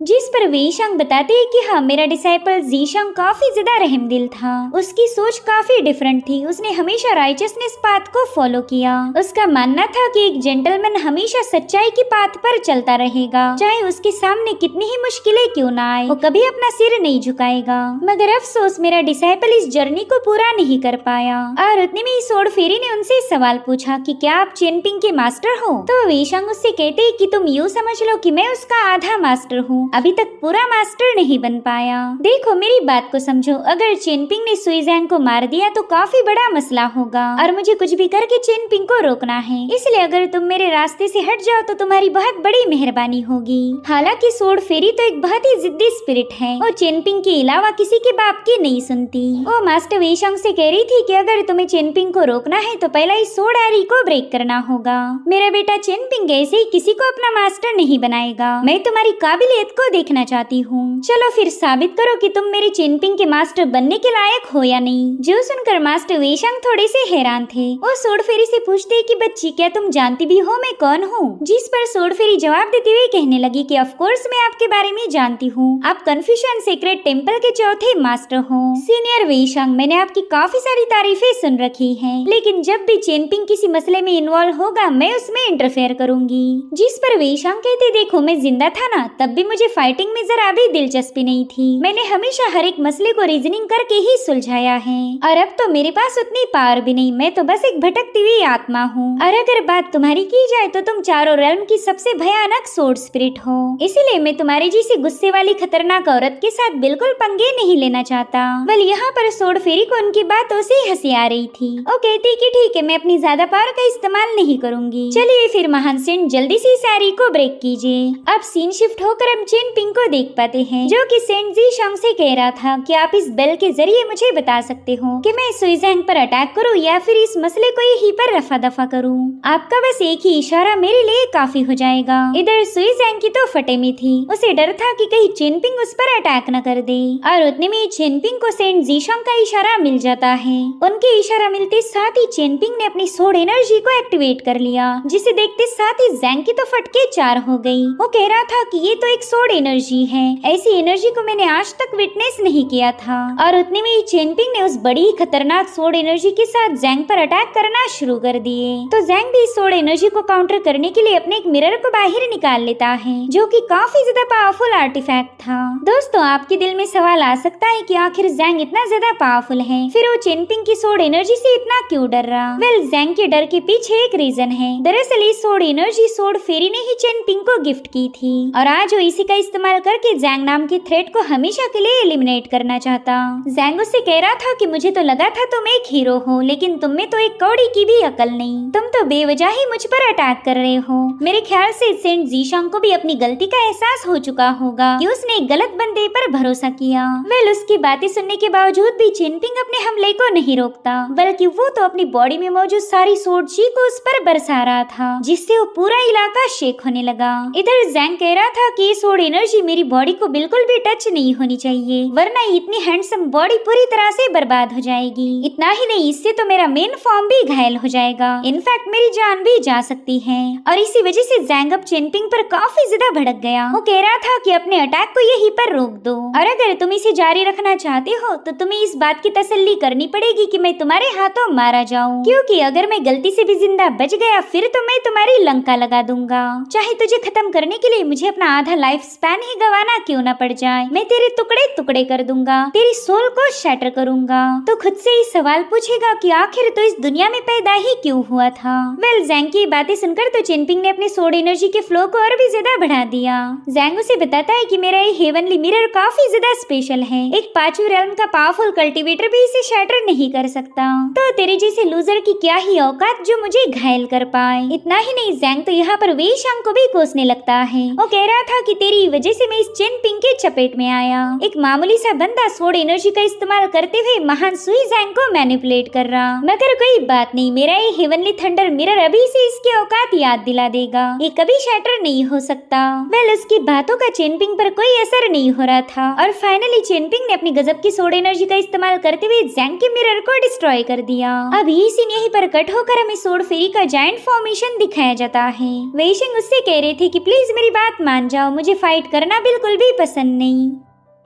जिस पर वे शांग बताते हैं कि हाँ, मेरा डिसाइपल जी शांग काफी ज्यादा रहमदिल था। उसकी सोच काफी डिफरेंट थी, उसने हमेशा राइचसनेस पाथ को फॉलो किया। उसका मानना था कि एक जेंटलमैन हमेशा सच्चाई की पाथ पर चलता रहेगा, चाहे उसके सामने कितनी ही मुश्किलें क्यों ना आए, वो कभी अपना सिर नहीं झुकाएगा। मगर अफसोस मेरा डिसाइपल इस जर्नी को पूरा नहीं कर पाया। और उतने में सोर्ड फेरी ने उनसे सवाल पूछा कि क्या आप चेनपिंग के मास्टर हो? तो वे शांग उससे कहते कि तुम यूँ समझ लो कि मैं उसका आधा मास्टर हूँ, अभी तक पूरा मास्टर नहीं बन पाया। देखो मेरी बात को समझो, अगर चेनपिंग ने सुई जैंग को मार दिया तो काफी बड़ा मसला होगा और मुझे कुछ भी करके चेनपिंग को रोकना है। इसलिए अगर तुम मेरे रास्ते से हट जाओ तो तुम्हारी बहुत बड़ी मेहरबानी होगी। हालांकि सोर्ड फेरी तो एक बहुत ही जिद्दी स्पिरिट है और चेनपिंग के अलावा किसी के बाप की नहीं सुनती। वो मास्टर वेशंग से कह रही थी कि अगर तुम्हें चेनपिंग को रोकना है तो पहला इस सोर्ड आरी को ब्रेक करना होगा। मेरा बेटा चेनपिंग ऐसे ही किसी को अपना मास्टर नहीं बनाएगा। मैं तुम्हारी काबिलियत को देखना चाहती हूँ। चलो फिर साबित करो कि तुम मेरी चेनपिंग के मास्टर बनने के लायक हो या नहीं। जो सुनकर मास्टर वेशंग थोड़े से हैरान थे। वो सोर्ड फेरी से पूछते कि बच्ची क्या तुम जानती भी हो मैं कौन हूँ? जिस पर सोर्ड फेरी जवाब देते हुए कहने लगी कि ऑफ कोर्स मैं आपके बारे में जानती हूँ। आप कन्फ्यूशन सीक्रेट टेम्पल के चौथे मास्टर हो। सीनियर वेशंग, मैंने आपकी काफी सारी तारीफें सुन रखी हैं, लेकिन जब भी चेनपिंग किसी मसले में इन्वॉल्व होगा मैं उसमें इंटरफेयर करूंगी। जिस पर वेशंग कहते देखो मैं जिंदा था ना तब भी मुझे फाइटिंग में जरा भी दिलचस्पी नहीं थी। मैंने हमेशा हर एक मसले को रीजनिंग करके ही सुलझाया है और अब तो मेरे पास उतनी पावर भी नहीं। मैं तो बस एक भटकती हुई आत्मा हूँ और अगर बात तुम्हारी की जाए तो तुम चारों रेल्म की सबसे भयानक सोर्ड स्पिरिट हो। इसीलिए मैं तुम्हारी जैसी गुस्से वाली खतरनाक औरत के साथ बिल्कुल पंगे नहीं लेना चाहता। बल यहाँ पर सोर्ड फेरी को उनकी बातों से हंसी आ रही थी। वो कहती कि ठीक है मैं अपनी ज्यादा पावर का इस्तेमाल नहीं करूंगी। चलिए फिर महान सेंट जल्दी से इस आरी को ब्रेक कीजिए। अब सीन शिफ्ट होकर हम चेनपिंग को देख पाते हैं जो कि सेंट जी शंग से कह रहा था कि आप इस बेल के जरिए मुझे बता सकते हो कि मैं सुई जैंग पर अटैक करूं या फिर इस मसले को यहीं पर रफा दफा करूं। आपका बस एक ही इशारा मेरे लिए काफी हो जाएगा। इधर सुई जैंग की तो फटे में थी। उसे डर था कि कहीं चेनपिंग उस पर अटैक न कर दे और उतने में चेनपिंग को सेंट जीशंग का इशारा मिल जाता है। उनके इशारा मिलते साथ ही चेनपिंग ने अपनी सोर्ड एनर्जी को एक्टिवेट कर लिया, जिसे देखते साथ ही जैंग की तो फटके चार हो गई। वो कह रहा था कि ये तो एक सोर्ड एनर्जी है, ऐसी एनर्जी को मैंने आज तक विटनेस नहीं किया था। और उतने में चेनपिंग ने उस बड़ी खतरनाक सोर्ड एनर्जी के साथ जैंग पर अटैक करना शुरू कर दिए। तो जैंग भी इस सोर्ड एनर्जी को काउंटर करने के लिए अपने एक मिरर को बाहर निकाल लेता है जो कि काफी ज्यादा पावरफुल आर्टिफैक्ट था। दोस्तों आपके दिल में सवाल आ सकता है कि आखिर जैंग इतना ज्यादा पावरफुल है, फिर वो चेनपिंग की सोर्ड एनर्जी से इतना क्यों डर रहा? वेल जैंग के डर के पीछे एक रीजन है। दरअसल इस सोर्ड एनर्जी सोर्ड फेरी ने ही चेनपिंग को गिफ्ट की थी और आज वो इसी का इस्तेमाल करके जैंग नाम के थ्रेट को हमेशा के लिए एलिमिनेट करना चाहता। जैंग उससे कह रहा था कि मुझे तो लगा था तुम एक हीरो हो, लेकिन तुम में तो एक कौड़ी की भी अकल नहीं। तुम तो बेवजह ही मुझ पर अटैक कर रहे हो। मेरे ख्याल से सेंट जीशंग को भी अपनी गलती का एहसास हो चुका होगा कि उसने एक गलत बंदे पर भरोसा किया। वेल उसकी बातें सुनने के बावजूद भी चेनपिंग अपने हमले को नहीं रोकता, बल्कि वो तो अपनी बॉडी में मौजूद सारी सोर्ड जी को उस पर बरसा रहा था, जिससे वो पूरा इलाका शेक होने लगा। इधर जैंग कह रहा था कि सोर्ड एनर्जी मेरी बॉडी को बिल्कुल भी टच नहीं होनी चाहिए, वरना इतनी हैंडसम बॉडी पूरी तरह से बर्बाद हो जाएगी। इतना ही नहीं, इससे तो मेरा मेन फॉर्म भी घायल हो जाएगा। इनफैक्ट मेरी जान भी जा सकती है। और इसी वजह से जैंग अब चेनपिंग पर काफी ज्यादा भड़क गया। वो कह रहा था कि अपने अटैक को यहीं पर रोक दो और अगर तुम इसे जारी रखना चाहते हो तो तुम्हें इस बात की तसल्ली करनी पड़ेगी कि मैं तुम्हारे हाथों मारा जाऊं, क्योंकि अगर मैं गलती से भी जिंदा बच गया फिर तो मैं तुम्हारी लंका लगा दूंगा। चाहे तुझे खत्म करने के लिए मुझे अपना आधा लाइफ स्पैन ही गंवाना क्यों न पड़ जाए, मैं तेरे टुकड़े टुकड़े कर दूंगा, तेरी सोल को शैटर करूंगा। तो खुद से ही सवाल पूछेगा कि आखिर तो इस दुनिया में पैदा ही क्यों हुआ था। वेल जैंग की बातें सुनकर तो चेनपिंग ने अपने सोर्ड एनर्जी के फ्लो को और भी ज्यादा बढ़ा दिया। जैंग उसे बताता है कि मेरा ये हेवनली मिरर काफी ज्यादा स्पेशल है, एक पांचवी रेल्म का पावरफुल कल्टीवेटर भी इसे शैटर नहीं कर सकता। तो तेरे जैसे लूजर की क्या ही औकात जो मुझे घायल कर पाए। इतना ही नहीं, जैंग तो यहाँ पर वेशंग को भी कोसने लगता है। वो कह रहा था कि तेरी वजह से मैं इस चेनपिंग के चपेट में आया। एक मामूली सा बंदा सोर्ड एनर्जी का इस्तेमाल करते हुए महान सुई जैंग को मैनिपुलेट कर रहा, मगर कोई बात नहीं, मेरा ये हेवनली थंडर मिरर अभी से इसके औकात याद दिला देगा, ये कभी शैटर नहीं हो सकता। वेल उसकी बातों का चेनपिंग पर कोई असर नहीं हो रहा था और फाइनली चेनपिंग ने अपनी गजब की सोर्ड एनर्जी का इस्तेमाल करते हुए जैंग के मिरर को डिस्ट्रॉय कर दिया। अब ये सीन यहीं पर कट होकर हमें सोर्ड फेरी का जायंट फॉर्मेशन दिखाया जाता है। वेशिंग उससे कह रहे थे कि प्लीज मेरी बात मान जाओ, मुझे फाइट करना बिल्कुल भी पसंद नहीं।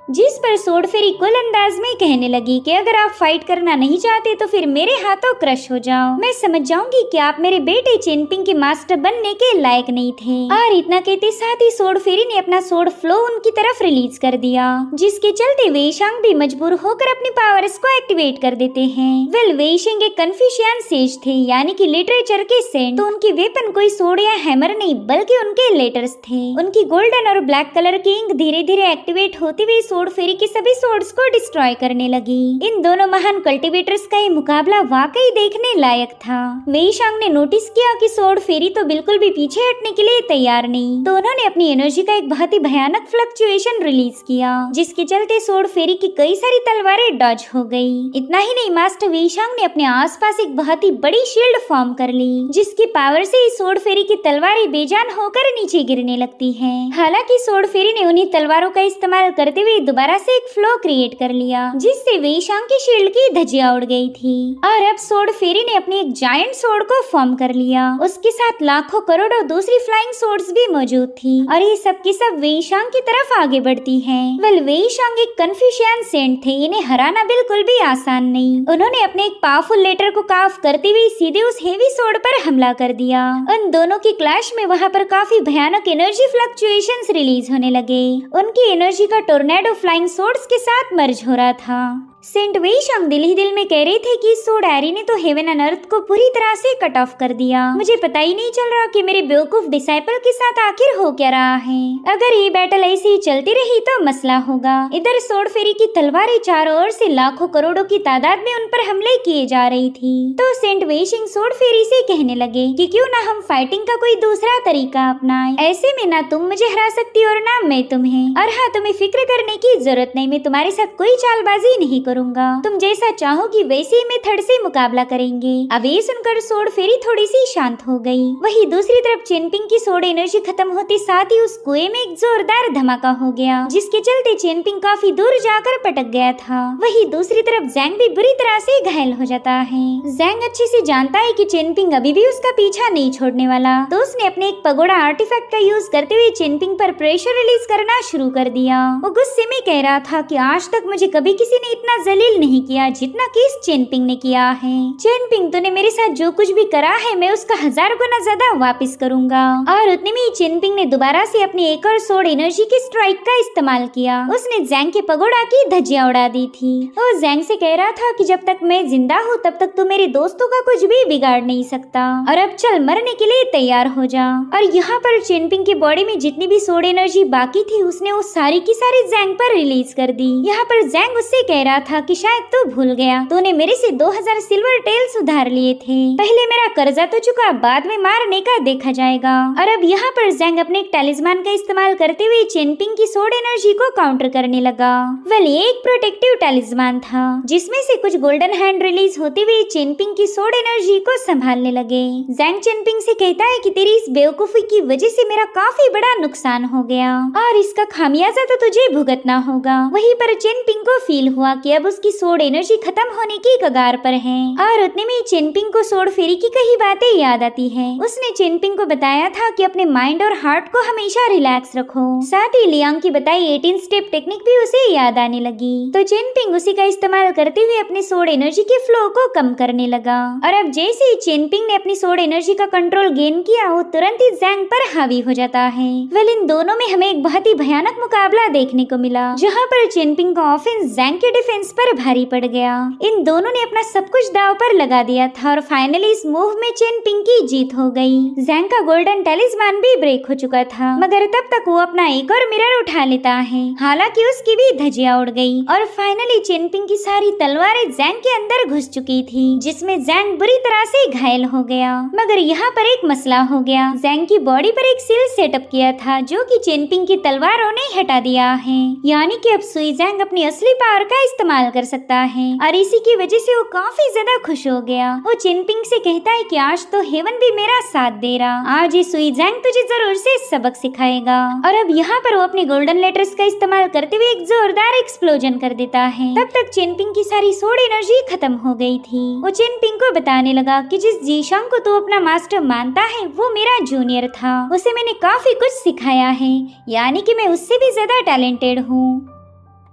जिस पर सोड फेरी कुल अंदाज में कहने लगी कि अगर आप फाइट करना नहीं चाहते तो फिर मेरे हाथों क्रश हो जाओ। मैं समझ जाऊंगी कि आप मेरे बेटे चेनपिंग के मास्टर बनने के लायक नहीं थे। और इतना कहते साथ ही सोड फेरी ने अपना सोड फ्लो उनकी तरफ रिलीज कर दिया, जिसके चलते वेईशांग भी मजबूर होकर अपनी पावर्स को एक्टिवेट कर देते हैं। वेल वेईशांग एक कन्फ्यूशियन सेज थे, यानी कि लिटरेचर के सेंट, तो उनकी वेपन कोई सोड या हैमर नहीं बल्कि उनके लेटर्स थे। उनकी गोल्डन और ब्लैक कलर की इंक धीरे धीरे एक्टिवेट होती हुई सोड फेरी के सभी सोड्स को डिस्ट्रॉय करने लगी। इन दोनों महान कल्टिवेटर्स का ये मुकाबला वाकई देखने लायक था। वेईशांग ने नोटिस किया कि सोड फेरी तो बिल्कुल भी पीछे हटने के लिए तैयार नहीं, तो उन्होंने अपनी एनर्जी का एक बहुत ही भयानक फ्लक्चुएशन रिलीज किया, जिसके चलते सोड फेरी की कई सारी तलवारें डॉज हो गई। इतना ही नहीं, मास्टर वेईशांग ने अपने आसपास एक बहुत ही बड़ी शील्ड फॉर्म कर ली, जिसकी पावर से ही सोड फेरी की तलवारें बेजान होकर नीचे गिरने लगती हैं। हालांकि सोड फेरी ने उन्हीं तलवारों का इस्तेमाल करते हुए दोबारा से एक फ्लो क्रिएट कर लिया, जिससे वेईशांग की शील्ड की धज्जियां उड़ गई थी। और अब सोड फेरी ने अपनी एक जायंट सोड को फॉर्म कर लिया, उसके साथ लाखों करोड़ों दूसरी फ्लाइंग सोड्स भी मौजूद थी, और ये सब की सब वेईशांग की तरफ आगे बढ़ती हैं। वेल वेईशांग एक कन्फ्यूशियन सेंट थे, इन्हें हराना बिल्कुल भी आसान नहीं। उन्होंने अपने एक पावरफुल लेटर को काफ करते हुए सीधे उस हेवी सोड पर हमला कर दिया। उन दोनों की क्लैश में वहाँ पर काफी भयानक एनर्जी फ्लक्चुएशंस रिलीज होने लगे। उनकी एनर्जी का टोर्नेडो फ्लाइंग सोड्स के साथ मर्ज हो रहा था। सेंट वेईशांग दिल ही दिल में कह रहे थे कि सोड एरी ने तो हेवन एंड अर्थ को पूरी तरह से कट ऑफ कर दिया। मुझे पता ही नहीं चल रहा कि मेरे बेवकूफ डिसाइपल के साथ आखिर हो क्या रहा है। अगर ये बैटल ऐसी ही चलती रही तो मसला होगा। इधर सोड फेरी की तलवारें चारों ओर से लाखों करोड़ों की तादाद में उन पर हमले किए जा रही थी। तो सेंट वेईशांग सोड फेरी से कहने लगे कि क्यों ना हम फाइटिंग का कोई दूसरा तरीका अपनाएं। ऐसे में ना तुम मुझे हरा सकती और ना मैं तुम्हें। और हाँ, तुम्हें फिक्र करने की जरूरत नहीं, मैं तुम्हारे साथ कोई चालबाजी नहीं करूंगा। तुम जैसा चाहोगी वैसे ही मेथड से मुकाबला करेंगे। अब ये सुनकर सोड फेरी थोड़ी सी शांत हो गई। वहीं दूसरी तरफ चेनपिंग की सोड एनर्जी खत्म होते साथ ही उस कुएं में एक जोरदार धमाका हो गया, जिसके चलते चेनपिंग काफी दूर जाकर पटक गया था। वहीं दूसरी तरफ जैंग भी बुरी तरह से घायल हो जाता है। जैंग अच्छे से जानता है कि चेनपिंग अभी भी उसका पीछा नहीं छोड़ने वाला, तो उसने अपने एक पगोड़ा आर्टिफैक्ट का यूज करते हुए चेनपिंग पर प्रेशर रिलीज करना शुरू कर दिया। वो गुस्से में कह रहा था कि आज तक मुझे कभी किसी ने इतना जलील नहीं किया जितना कि इस चेनपिंग ने किया है। चेनपिंग, तूने मेरे साथ जो कुछ भी करा है मैं उसका 1000 गुना ज्यादा वापस करूंगा। और उतने में चेनपिंग ने दोबारा से अपनी एक और सोड एनर्जी की स्ट्राइक का इस्तेमाल किया। उसने जैंग के पगोड़ा की धज्जियां उड़ा दी थी। वो जैंग से कह रहा था कि जब तक मैं जिंदा हूँ तब तक तू मेरे दोस्तों का कुछ भी बिगाड़ नहीं सकता, और अब चल मरने के लिए तैयार हो जा। और यहाँ पर चेनपिंग की बॉडी में जितनी भी सोड एनर्जी बाकी थी उसने वो सारी की सारी जैंग पर रिलीज कर दी। यहाँ पर जैंग उससे कह रहा था कि शायद तू भूल गया, तूने मेरे से 2000 सिल्वर टेल्स उधार लिए थे। पहले मेरा कर्जा तो चुका, बाद में मारने का देखा जाएगा। और अब यहाँ पर जैंग अपने एक टैलिस्मान का इस्तेमाल करते हुए चेनपिंग की सोड एनर्जी को काउंटर करने लगा। वेल ये एक प्रोटेक्टिव टैलिस्मान था, जिसमें से कुछ गोल्डन हैंड रिलीज होते हुए चेनपिंग की सोड एनर्जी को संभालने लगे। जैंग चेनपिंग से कहता है कि तेरी इस बेवकूफी की वजह से मेरा काफी बड़ा नुकसान हो गया, और इसका खामियाजा तो तुझे भुगतना होगा। वहीं पर चेनपिंग को फील हुआ कि अब उसकी सोड एनर्जी खत्म होने की कगार पर है। और उतने में चेनपिंग को सोड फेरी की कई बातें याद आती है। उसने चेनपिंग को बताया था कि अपने माइंड और हार्ट को हमेशा रिलैक्स रखो। साथ ही लियांग की बताई 18 स्टेप टेक्निक भी उसे याद आने लगी। तो चेनपिंग उसी का इस्तेमाल करते हुए अपनी सोड एनर्जी के फ्लो को कम करने लगा। और अब जैसे ही चेनपिंग ने अपनी सोड एनर्जी का कंट्रोल गेन किया, वो तुरंत ही जैंग पर हावी हो जाता है। वेल इन दोनों में हमें एक बहुत ही भयानक मुकाबला देखने को मिला, जहाँ पर चेनपिंग का ऑफेंस जैंग के डिफेंस पर भारी पड़ गया। इन दोनों ने अपना सब कुछ दांव पर लगा दिया था, और फाइनली इस मूव में चेनपिंग की जीत हो गई। जैंग का गोल्डन टैलिस्मान भी ब्रेक हो चुका था, मगर तब तक वो अपना एक और मिरर उठा लेता है। हालांकि उसकी भी धज्जियां उड़ गई, और फाइनली चेनपिंग की सारी तलवारें जैंग के अंदर घुस चुकी थी, जिसमें जैंग बुरी तरह से घायल हो गया। मगर यहाँ पर एक मसला हो गया। जैंग की बॉडी पर एक सील सेटअप किया था, जो कि चेनपिंग की तलवारों ने हटा दिया है, यानी कि अब सुई जैंग अपनी असली पावर का इस्तेमाल कर सकता है। और इसी की वजह से वो काफी ज्यादा खुश हो गया। वो चेनपिंग से कहता है कि आज तो हेवन भी मेरा साथ दे रहा, आज ये सुई जैंग तुझे जरूर से सबक सिखाएगा। और अब यहाँ पर वो अपने गोल्डन लेटर्स का इस्तेमाल करते हुए एक जोरदार एक्सप्लोजन कर देता है। तब तक चेनपिंग की सारी सोड एनर्जी खत्म हो गई थी। वो चेनपिंग को बताने लगा कि जिस जीशांग को तू अपना मास्टर मानता है वो मेरा जूनियर था, उसे मैंने काफी कुछ सिखाया है, यानी कि मैं उससे भी ज्यादा टैलेंटेड हूँ।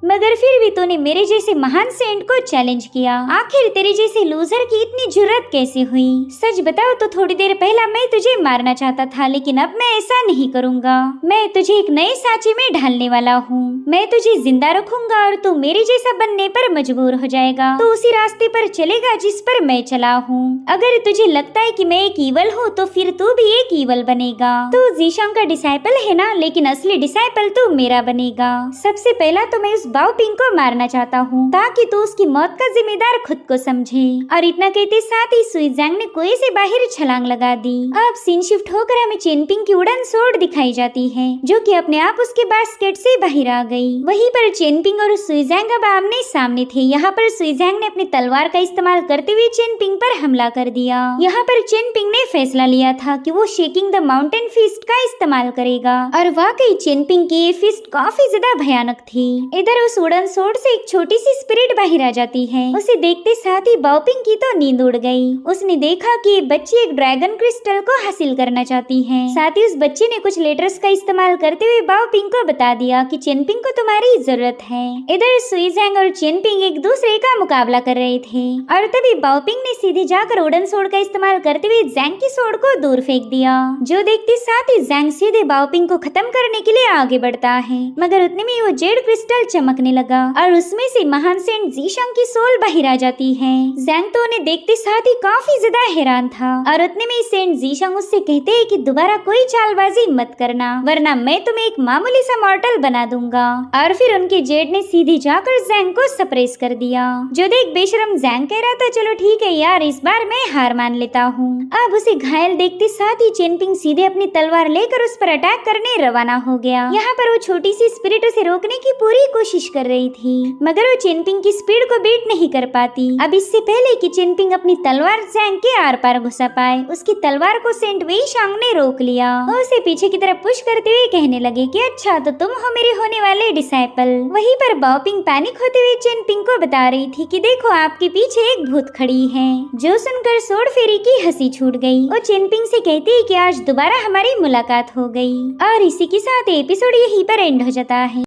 मगर फिर भी तूने मेरे जैसे महान सेंट को चैलेंज किया। आखिर तेरे जैसे लूजर की इतनी जुर्रत कैसे हुई? सच बताओ तो थोड़ी देर पहला मैं तुझे मारना चाहता था, लेकिन अब मैं ऐसा नहीं करूँगा। मैं तुझे एक नए सांचे में ढालने वाला हूँ। मैं तुझे जिंदा रखूंगा और तू मेरे जैसा बनने पर मजबूर हो जाएगा। तो उसी रास्ते पर चलेगा जिस पर मैं चला हूँ। अगर तुझे लगता है कि मैं एक ईवल हूँ तो फिर तू भी एक ईवल बनेगा। तू जीशांग का डिसाइपल है ना, लेकिन असली डिसाइपल तू मेरा बनेगा। सबसे पहला तो मैं उस बाओपिंग को मारना चाहता हूँ ताकि तू उसकी मौत का जिम्मेदार खुद को समझे। और इतना कहते साथ ही सुइजांग ने कुएं से बाहर छलांग लगा दी। अब सीन शिफ्ट होकर हमें चेनपिंग की उड़न सोर्ड दिखाई जाती है, जो कि अपने आप उसके बास्केट से बाहर आ गई। वहीं पर चेनपिंग और सुइजांग अब आमने सामने थे। यहाँ पर सुइजांग ने अपनी तलवार का इस्तेमाल करते हुए चेनपिंग पर हमला कर दिया। यहाँ पर चेनपिंग ने फैसला लिया था कि वो शेकिंग द माउंटेन फिस्ट का इस्तेमाल करेगा, और वाकई चेनपिंग की ये फिस्ट काफी ज्यादा भयानक थी। इधर उस उड़न सोर्ड से एक छोटी सी स्पिरिट बाहर आ जाती है। उसे देखते साथ ही बाओपिंग की तो नींद उड़ गई। उसने देखा कि ये बच्ची एक ड्रैगन क्रिस्टल को हासिल करना चाहती है। साथ ही उस बच्चे ने कुछ लेटर्स का इस्तेमाल करते हुए बाओपिंग को बता दिया कि चेनपिंग को तुम्हारी जरूरत है। इधर सुइजांग और चेनपिंग एक दूसरे का मुकाबला कर रहे थे, और तभी बाओपिंग ने सीधे जाकर उड़न सोर्ड का इस्तेमाल करते हुए जैंग की सोर्ड को दूर फेंक दिया। जो देखते साथ ही जैंग सीधे बाओपिंग को खत्म करने के लिए आगे बढ़ता है, मगर उतने में वो जेड क्रिस्टल चमकने लगा और उसमें से महान सेंट जीशांग की सोल बाहर आ जाती है। जैंग तो उन्हें देखते साथ ही काफी ज्यादा हैरान था, और उतने में सेंट जीशांग उससे कहते हैं कि दोबारा कोई चालबाजी मत करना, वरना मैं तुम्हें एक मामूली सा मॉर्टल बना दूंगा। और फिर उनके जेड ने सीधे जाकर जैंग को सप्रेस कर दिया। जो देख बेशरम जैंग कह रहा था चलो ठीक है यार, इस बार मैं हार मान लेता हूँ। अब उसे घायल देखते साथ ही चेनपिंग सीधे अपनी तलवार लेकर उस पर अटैक करने रवाना हो गया। यहाँ पर वो छोटी सी स्पिरिट उसे रोकने की पूरी कोशिश कर रही थी, मगर वो चेनपिंग की स्पीड को बीट नहीं कर पाती। अब इससे पहले कि चेनपिंग अपनी तलवार जैंग के आर पार घुसा पाए, उसकी तलवार को सेंट वेईशांग ने रोक लिया। वो उसे पीछे की तरफ पुश करते हुए कहने लगे कि अच्छा तो तुम हो मेरे होने वाले डिसाइपल। वहीं पर बाओपिंग पैनिक होते हुए चेनपिंग को बता रही थी कि देखो आपके पीछे एक भूत खड़ी है। जो सुनकर सोड फेरी की हंसी छूट गई। वो चेनपिंग से कहती है कि आज दोबारा हमारी मुलाकात हो गई। और इसी के साथ एपिसोड यहीं पर एंड हो जाता है।